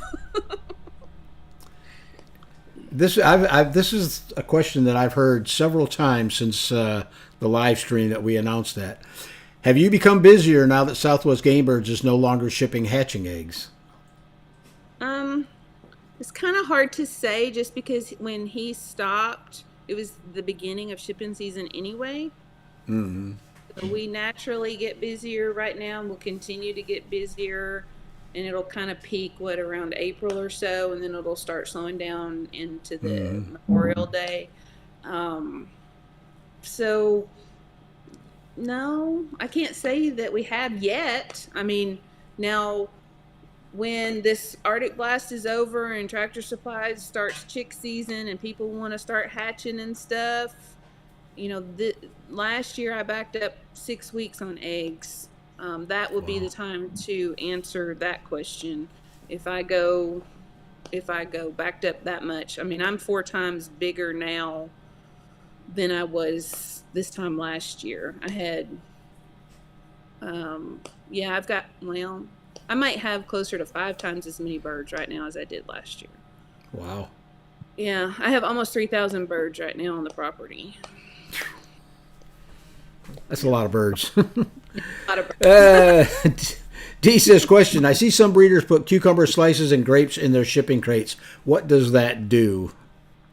This is a question that I've heard several times since the live stream that we announced that. Have you become busier now that Southwest Game Birds is no longer shipping hatching eggs? It's kind of hard to say just because when he stopped, it was the beginning of shipping season anyway. Mm-hmm. So we naturally get busier right now, and we'll continue to get busier, and it'll kind of peak around April or so, and then it'll start slowing down into the Memorial Day. So no, I can't say that we have yet. I mean, now when this Arctic blast is over and Tractor Supply starts chick season and people want to start hatching and stuff, last year I backed up 6 weeks on eggs. That would be the time to answer that question. If I go backed up that much, I mean, I'm 4 times bigger now than I was this time last year. I had, I might have closer to 5 times as many birds right now as I did last year. Wow. Yeah, I have almost 3,000 birds right now on the property. That's a lot of birds. A lot of birds. D says, question, I see some breeders put cucumber slices and grapes in their shipping crates. What does that do?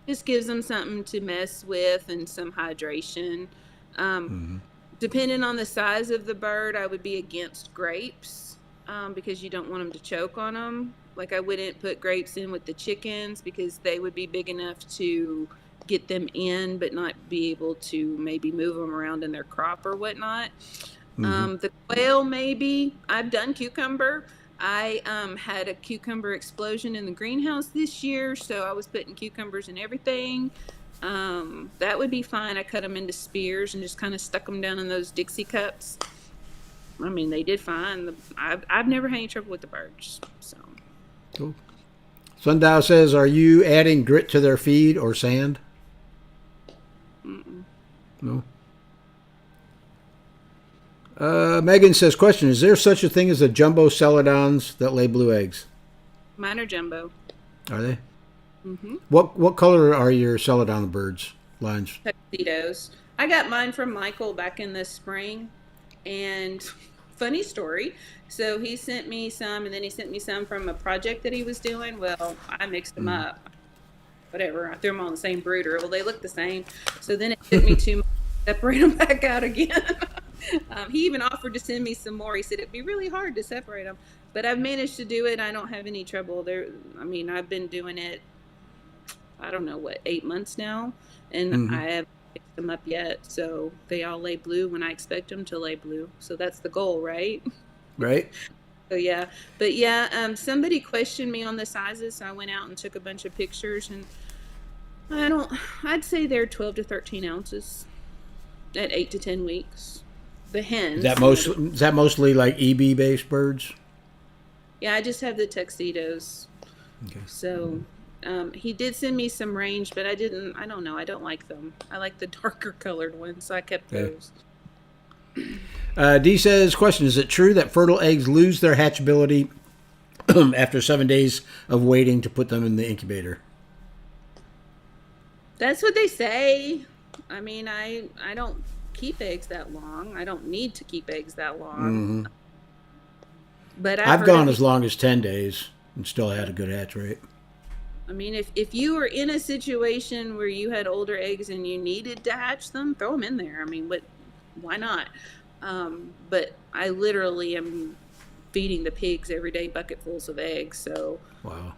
Just gives them something to mess with and some hydration. Depending on the size of the bird, I would be against grapes because you don't want them to choke on them. Like I wouldn't put grapes in with the chickens because they would be big enough to get them in but not be able to maybe move them around in their crop or whatnot. The quail, maybe. I've done cucumber. I had a cucumber explosion in the greenhouse this year, so I was putting cucumbers in everything. That would be fine. I cut them into spears and just kind of stuck them down in those Dixie cups. I mean, they did fine. I've never had any trouble with the birds. So. Cool. Sundial says, are you adding grit to their feed or sand? No. Megan says, question, is there such a thing as the jumbo celadons that lay blue eggs? Mine are jumbo. Are they? Mm-hmm. What color are your celadon birds lines? Tuxedos. I got mine from Michael back in the spring. And funny story. So he sent me some, and then he sent me some from a project that he was doing. Well, I mixed them up. Whatever. I threw them on the same brooder. Well, they look the same. So then it took me 2 months to separate them back out again. He even offered to send me some more. He said it'd be really hard to separate them. But I've managed to do it. I don't have any trouble. I've been doing it, I don't know, 8 months now. And I haven't mixed them up yet. So they all lay blue when I expect them to lay blue. So that's the goal, right? Right. So yeah, but yeah, somebody questioned me on the sizes, so I went out and took a bunch of pictures, and I'd say they're 12 to 13 ounces at 8 to 10 weeks. The hens. Is that mostly like EB based birds? Yeah, I just have the tuxedos. Okay. So he did send me some range, but I don't know, I don't like them. I like the darker colored ones, so I kept those. D says, question, is it true that fertile eggs lose their hatchability after 7 days of waiting to put them in the incubator? That's what they say. I mean, I don't keep eggs that long. I don't need to keep eggs that long. But I've gone as long as 10 days and still had a good hatch rate. I mean, if you were in a situation where you had older eggs and you needed to hatch them, throw them in there. I mean, why not? But I literally am feeding the pigs every day bucketfuls of eggs. So wow.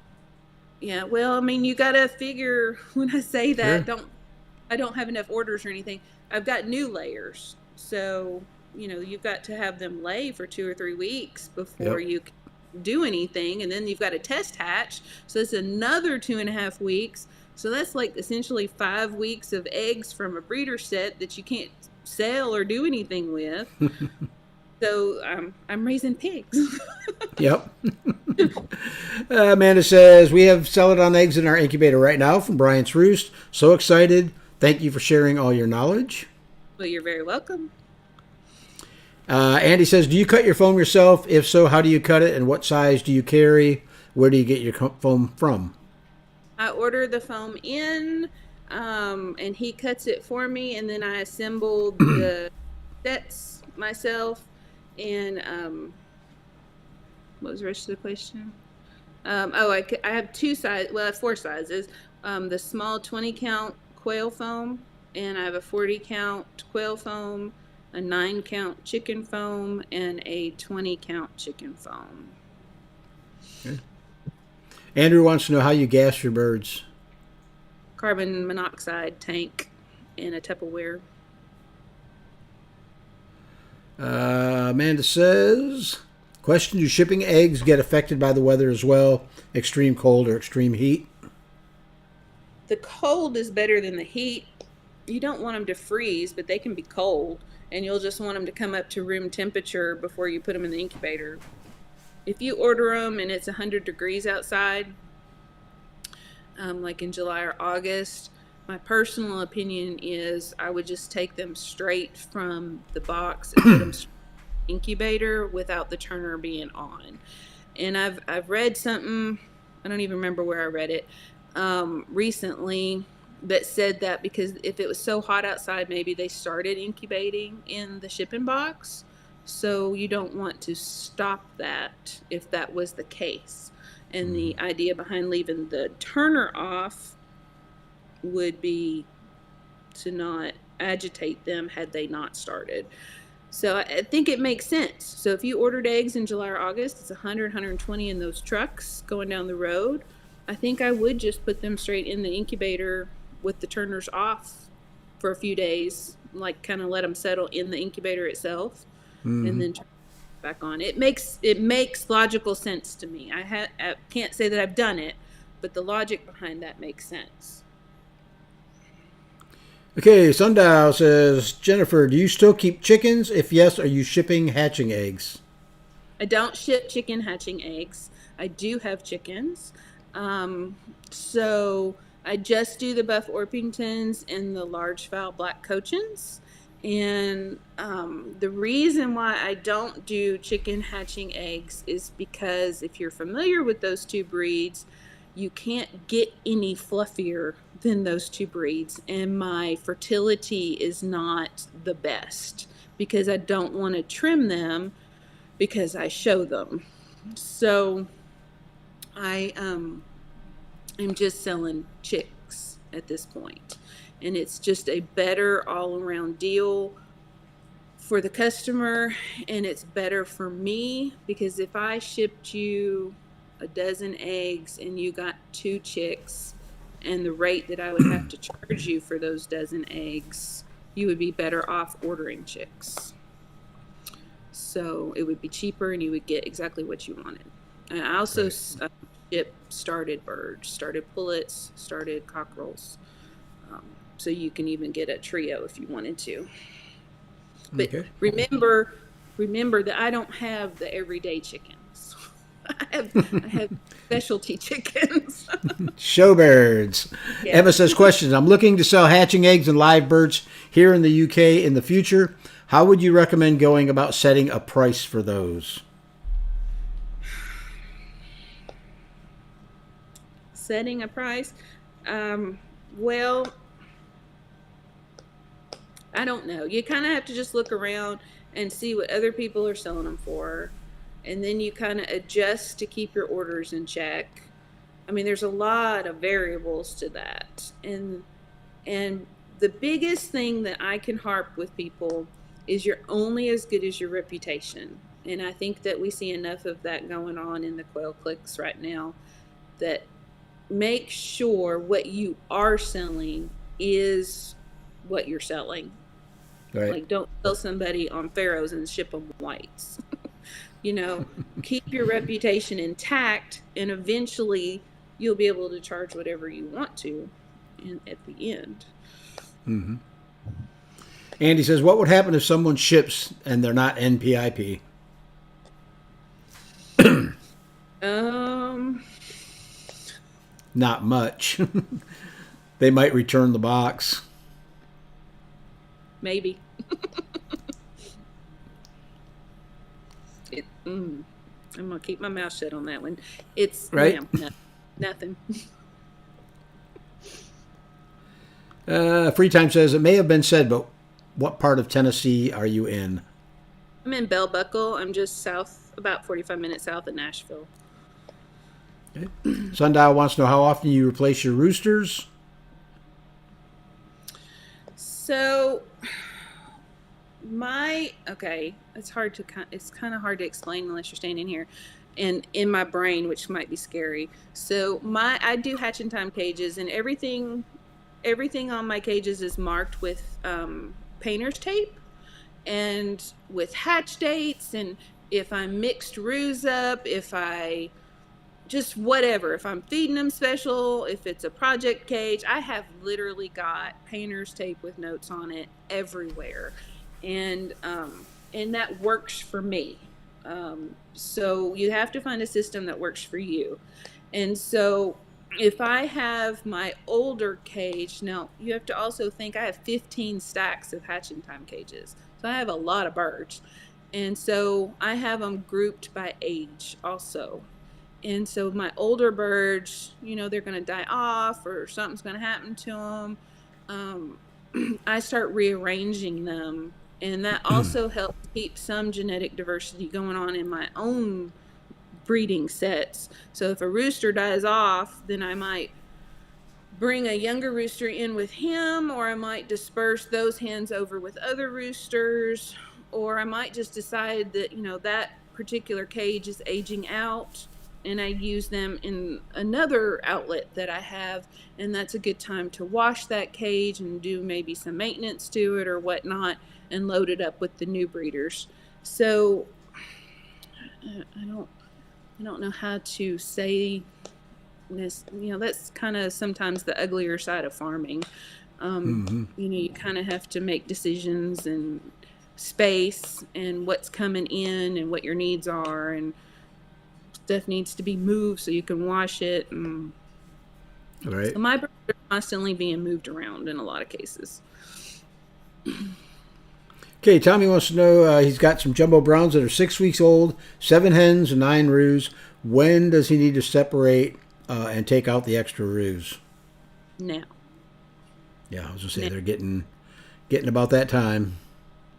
Yeah, well, I mean, you got to figure when I say that, Sure. I don't have enough orders or anything. I've got new layers. So, you've got to have them lay for 2 or 3 weeks before you can do anything. And then you've got a test hatch. So it's another 2.5 weeks. So that's like essentially 5 weeks of eggs from a breeder set that you can't sell or do anything with. So I'm raising pigs. Yep. Amanda says, we have celadon eggs in our incubator right now from Bryant's Roost. So excited. Thank you for sharing all your knowledge. Well, you're very welcome. Andy says, do you cut your foam yourself? If so, how do you cut it and what size do you carry? Where do you get your foam from? I order the foam in, and he cuts it for me, and then I assemble the sets myself. And what was the rest of the question? I have two sizes. Well, I have four sizes. The small 20 count quail foam, and I have a 40 count quail foam, a 9 count chicken foam, and a 20 count chicken foam. Okay. Andrew wants to know how you gas your birds. Carbon monoxide tank in a Tupperware. Amanda says, question, do shipping eggs get affected by the weather as well? Extreme cold or extreme heat? The cold is better than the heat. You don't want them to freeze, but they can be cold, and you'll just want them to come up to room temperature before you put them in the incubator. If you order them and it's 100 degrees outside, like in July or August, my personal opinion is I would just take them straight from the box and put them straight in the incubator without the turner being on. And I've read something, I don't even remember where I read it, recently, that said that because if it was so hot outside, maybe they started incubating in the shipping box. So you don't want to stop that if that was the case. And the idea behind leaving the turner off would be to not agitate them had they not started. So I think it makes sense. So if you ordered eggs in July or August, it's 100, 120 in those trucks going down the road. I think I would just put them straight in the incubator with the turners off for a few days, like kind of let them settle in the incubator itself, and then turn back on. It makes logical sense to me. I can't say that I've done it, but the logic behind that makes sense. Okay, Sundial says, Jennifer, do you still keep chickens? If yes, are you shipping hatching eggs? I don't ship chicken hatching eggs. I do have chickens. So I just do the Buff Orpingtons and the large fowl black Cochins. And the reason why I don't do chicken hatching eggs is because if you're familiar with those two breeds, you can't get any fluffier than those two breeds. And my fertility is not the best because I don't want to trim them because I show them. So I am just selling chicks at this point. And it's just a better all-around deal for the customer, and it's better for me because if I shipped you a dozen eggs and you got 2 chicks and the rate that I would have to charge you for those dozen eggs, you would be better off ordering chicks. So it would be cheaper and you would get exactly what you wanted. And I also ship started birds, started pullets, started cockerels. So you can even get a trio if you wanted to. But remember that I don't have the everyday chickens. I have specialty chickens. Showbirds. Yeah. Emma says, questions. I'm looking to sell hatching eggs and live birds here in the UK in the future. How would you recommend going about setting a price for those? Setting a price? Well, I don't know. You kind of have to just look around and see what other people are selling them for. And then you kind of adjust to keep your orders in check. I mean, there's a lot of variables to that. And the biggest thing that I can harp with people is you're only as good as your reputation. And I think that we see enough of that going on in the quail clicks right now that make sure what you are selling is what you're selling. Right. Like, don't sell somebody on Pharaohs and ship them whites. Keep your reputation intact, and eventually you'll be able to charge whatever you want to at the end. Mm-hmm. Andy says, what would happen if someone ships and they're not NPIP? Not much. They might return the box. Maybe. I'm going to keep my mouth shut on that one. It's right? Nothing. Free Time says, it may have been said, but what part of Tennessee are you in? I'm in Bell Buckle. I'm just south, about 45 minutes south of Nashville. Okay. Sundial wants to know how often you replace your roosters. So it's kind of hard to explain unless you're standing here and in my brain, which might be scary. So I do hatch and time cages, and everything on my cages is marked with painter's tape and with hatch dates, and if I mixed roos up, if I just whatever, if I'm feeding them special, if it's a project cage, I have literally got painter's tape with notes on it everywhere. And that works for me. So you have to find a system that works for you. And so if I have my older cage, now you have to also think I have 15 stacks of hatching time cages. So I have a lot of birds. And so I have them grouped by age also. And so my older birds, they're going to die off or something's going to happen to them. I start rearranging them. And that also helps keep some genetic diversity going on in my own breeding sets. So if a rooster dies off, then I might bring a younger rooster in with him, or I might disperse those hens over with other roosters, or I might just decide that, that particular cage is aging out, and I use them in another outlet that I have, and that's a good time to wash that cage and do maybe some maintenance to it or whatnot, and load it up with the new breeders. So I don't know how to say this. That's kind of sometimes the uglier side of farming. You kind of have to make decisions and space and what's coming in and what your needs are, and stuff needs to be moved so you can wash it. And All right. so my birds are constantly being moved around in a lot of cases. Okay, Tommy wants to know, he's got some jumbo browns that are 6 weeks old, 7 hens and 9 roos. When does he need to separate and take out the extra roos? Now. Yeah, I was going to say they're getting about that time.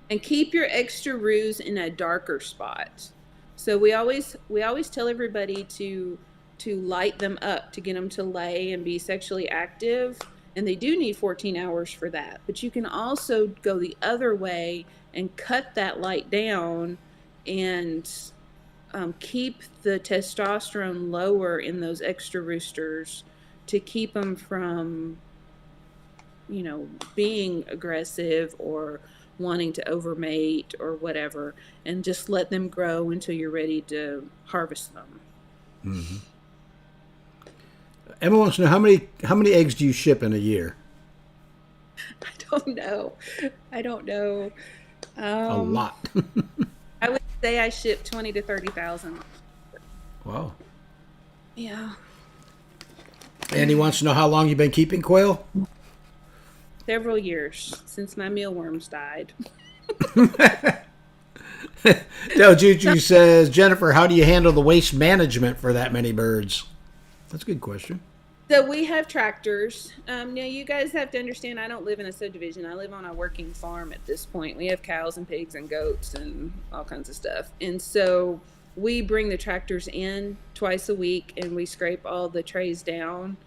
And keep your extra roos in a darker spot. So we always tell everybody to light them up to get them to lay and be sexually active. And they do need 14 hours for that. But you can also go the other way and cut that light down and keep the testosterone lower in those extra roosters to keep them from, being aggressive or wanting to overmate or whatever, and just let them grow until you're ready to harvest them. Mm-hmm. Emma wants to know how many eggs do you ship in a year? I don't know. A lot. I would say I ship 20 to 30,000. Wow. Yeah. And he wants to know how long you've been keeping quail? Several years, since my mealworms died. Del Juju says, Jennifer, how do you handle the waste management for that many birds? That's a good question. So we have tractors. Now you guys have to understand, I don't live in a subdivision. I live on a working farm at this point. We have cows and pigs and goats and all kinds of stuff. And so we bring the tractors in twice a week and we scrape all the trays down,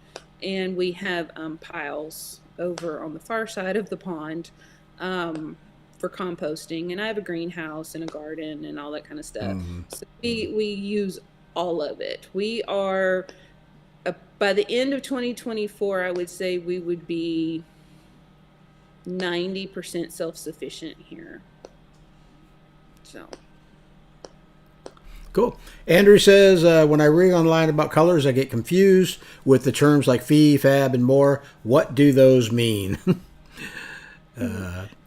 and we have piles over on the far side of the pond for composting. And I have a greenhouse and a garden and all that kind of stuff. Mm-hmm. So we use all of it. We are... by the end of 2024, I would say we would be 90% self-sufficient here. So. Cool. Andrew says, when I read online about colors, I get confused with the terms like fee, fab, and more. What do those mean?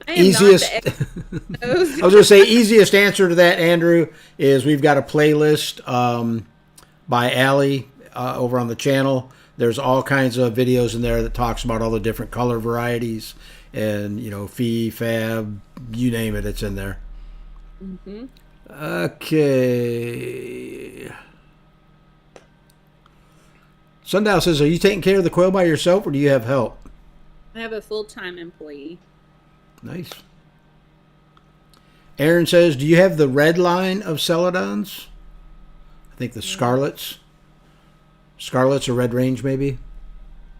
Easiest. I was going to say easiest answer to that, Andrew, is we've got a playlist by Allie over on the channel. There's all kinds of videos in there that talks about all the different color varieties and, fee, fab, you name it, it's in there. Mm-hmm. Okay. Sundial says, are you taking care of the quail by yourself or do you have help? I have a full-time employee. Nice. Aaron says, do you have the red line of celadons? I think the scarlets. Scarlet's or Red Range, maybe?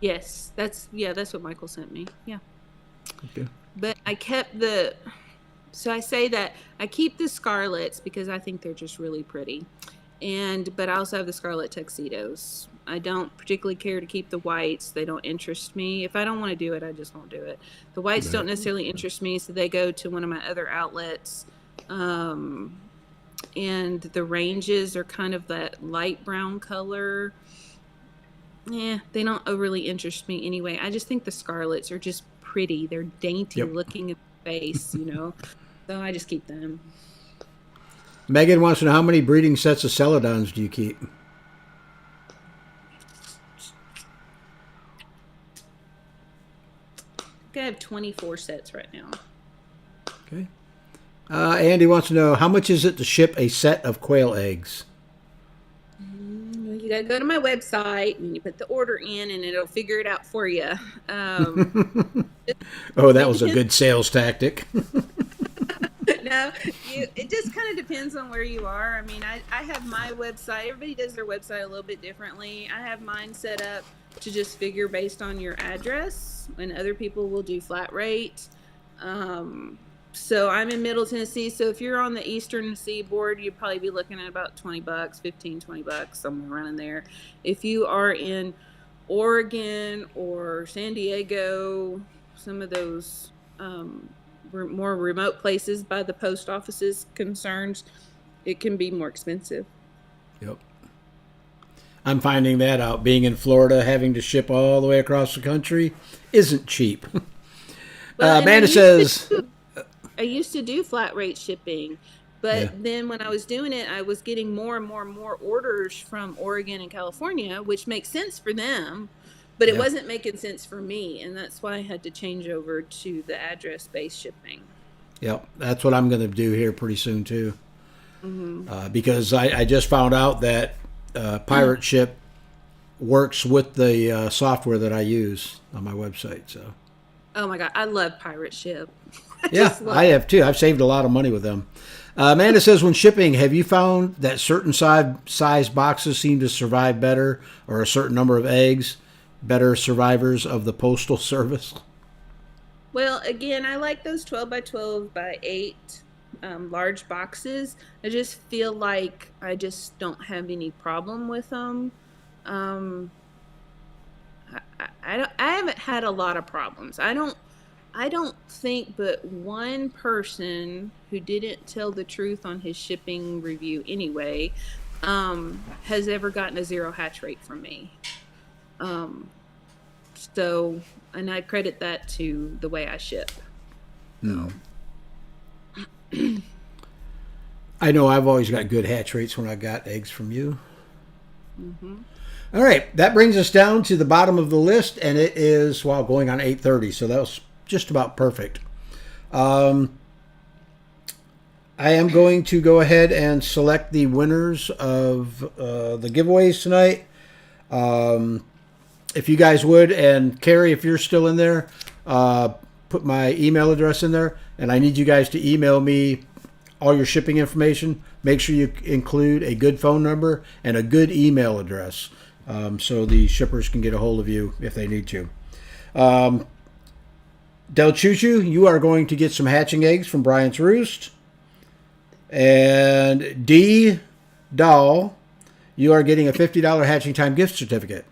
Yes, that's what Michael sent me. Yeah. Okay. But I kept so I say that I keep the scarlets because I think they're just really pretty. But I also have the scarlet tuxedos. I don't particularly care to keep the whites. They don't interest me. If I don't want to do it, I just won't do it. The whites don't necessarily interest me, so they go to one of my other outlets. And the ranges are kind of that light brown color. Yeah, they don't overly interest me anyway. I just think the scarlets are just pretty. They're dainty looking in the face, So I just keep them. Megan wants to know, how many breeding sets of celadons do you keep? I have 24 sets right now. Okay. Andy wants to know, how much is it to ship a set of quail eggs? You gotta go to my website and you put the order in and it'll figure it out for you. Oh, that was a good sales tactic. No, it just kind of depends on where you are. I mean, I have my website. Everybody does their website a little bit differently. I have mine set up to just figure based on your address, and other people will do flat rate. So I'm in Middle Tennessee. So if you're on the Eastern Seaboard, you'd probably be looking at about $20, $15-20, somewhere around in there. If you are in Oregon or San Diego, some of those more remote places by the post office's concerns, it can be more expensive. Yep. I'm finding that out. Being in Florida, having to ship all the way across the country isn't cheap. Well, Amanda says... I used to do flat rate shipping, but then when I was doing it, I was getting more and more orders from Oregon and California, which makes sense for them, but it wasn't making sense for me, and that's why I had to change over to the address-based shipping. Yep, that's what I'm going to do here pretty soon too. Because I just found out that Pirate Ship works with the software that I use on my website. So. Oh my God, I love Pirate Ship. I have too. I've saved a lot of money with them. Amanda says, when shipping, have you found that certain size boxes seem to survive better, or a certain number of eggs better survivors of the postal service? Well, again, I like those 12 by 12 by 8 large boxes. I just feel like I just don't have any problem with them. I haven't had a lot of problems. I don't think but one person who didn't tell the truth on his shipping review anyway has ever gotten a 0 hatch rate from me. So, and I credit that to the way I ship. No. I know I've always got good hatch rates when I got eggs from you. All right, that brings us down to the bottom of the list, and it is, going on 8:30, so that was just about perfect. I am going to go ahead and select the winners of the giveaways tonight. If you guys would, and Carrie, if you're still in there, put my email address in there, and I need you guys to email me all your shipping information. Make sure you include a good phone number and a good email address, so the shippers can get a hold of you if they need to. Del Chuchu, you are going to get some hatching eggs from Bryant's Roost. And D. Doll, you are getting a $50 Hatching Time gift certificate.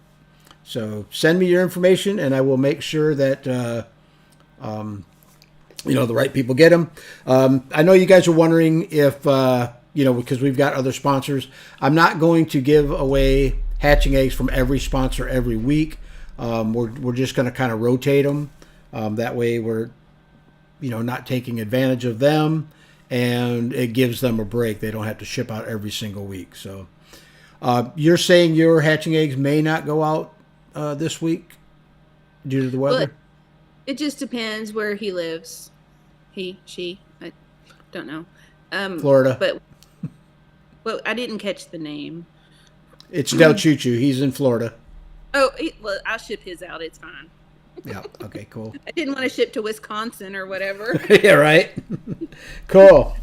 So send me your information, and I will make sure that the right people get them. I know you guys are wondering if because we've got other sponsors. I'm not going to give away hatching eggs from every sponsor every week. We're just going to kind of rotate them. That way we're, not taking advantage of them, and it gives them a break. They don't have to ship out every single week. So you're saying your hatching eggs may not go out this week due to the weather? Well, it just depends where he lives. He, she, I don't know. Florida. But I didn't catch the name. It's Del Chuchu. He's in Florida. Oh, well, I'll ship his out. It's fine. Yeah. Okay, cool. I didn't want to ship to Wisconsin or whatever. Yeah, right. Cool.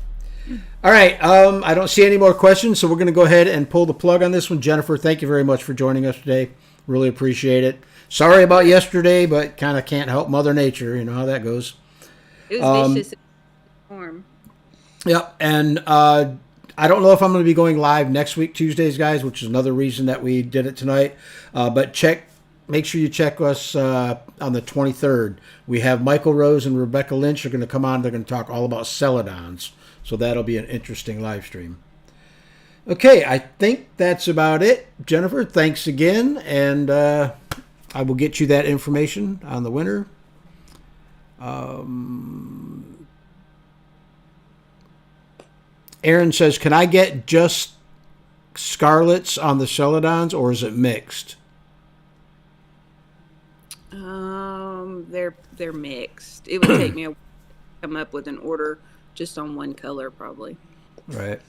All right. I don't see any more questions, so we're going to go ahead and pull the plug on this one. Jennifer, thank you very much for joining us today. Really appreciate it. Sorry about yesterday, but kind of can't help Mother Nature. You know how that goes. It was vicious form. Yep. And I don't know if I'm going to be going live next week, Tuesdays, guys, which is another reason that we did it tonight. But make sure you check us on the 23rd. We have Michael Rose and Rebecca Lynch are going to come on. They're going to talk all about celadons. So that'll be an interesting live stream. Okay, I think that's about it. Jennifer, thanks again. And I will get you that information on the winner. Aaron says, can I get just scarlets on the celadons, or is it mixed? They're mixed. It would take me a while to come up with an order just on one color, probably. Right.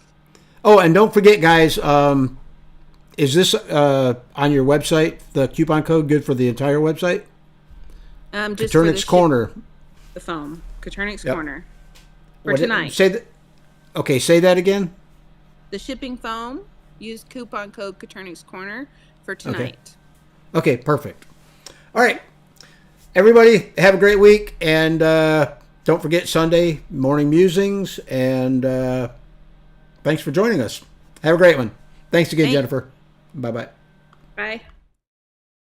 Oh, and don't forget, guys, is this on your website, the coupon code, good for the entire website? Just Coturnix Corner. The foam. Coturnix Yep. Corner. For tonight. Say that again. The shipping foam, use coupon code Coturnix Corner for tonight. Okay, perfect. All right. Everybody, have a great week. And don't forget Sunday morning musings. And thanks for joining us. Have a great one. Thanks again, Jennifer. Bye-bye. Bye.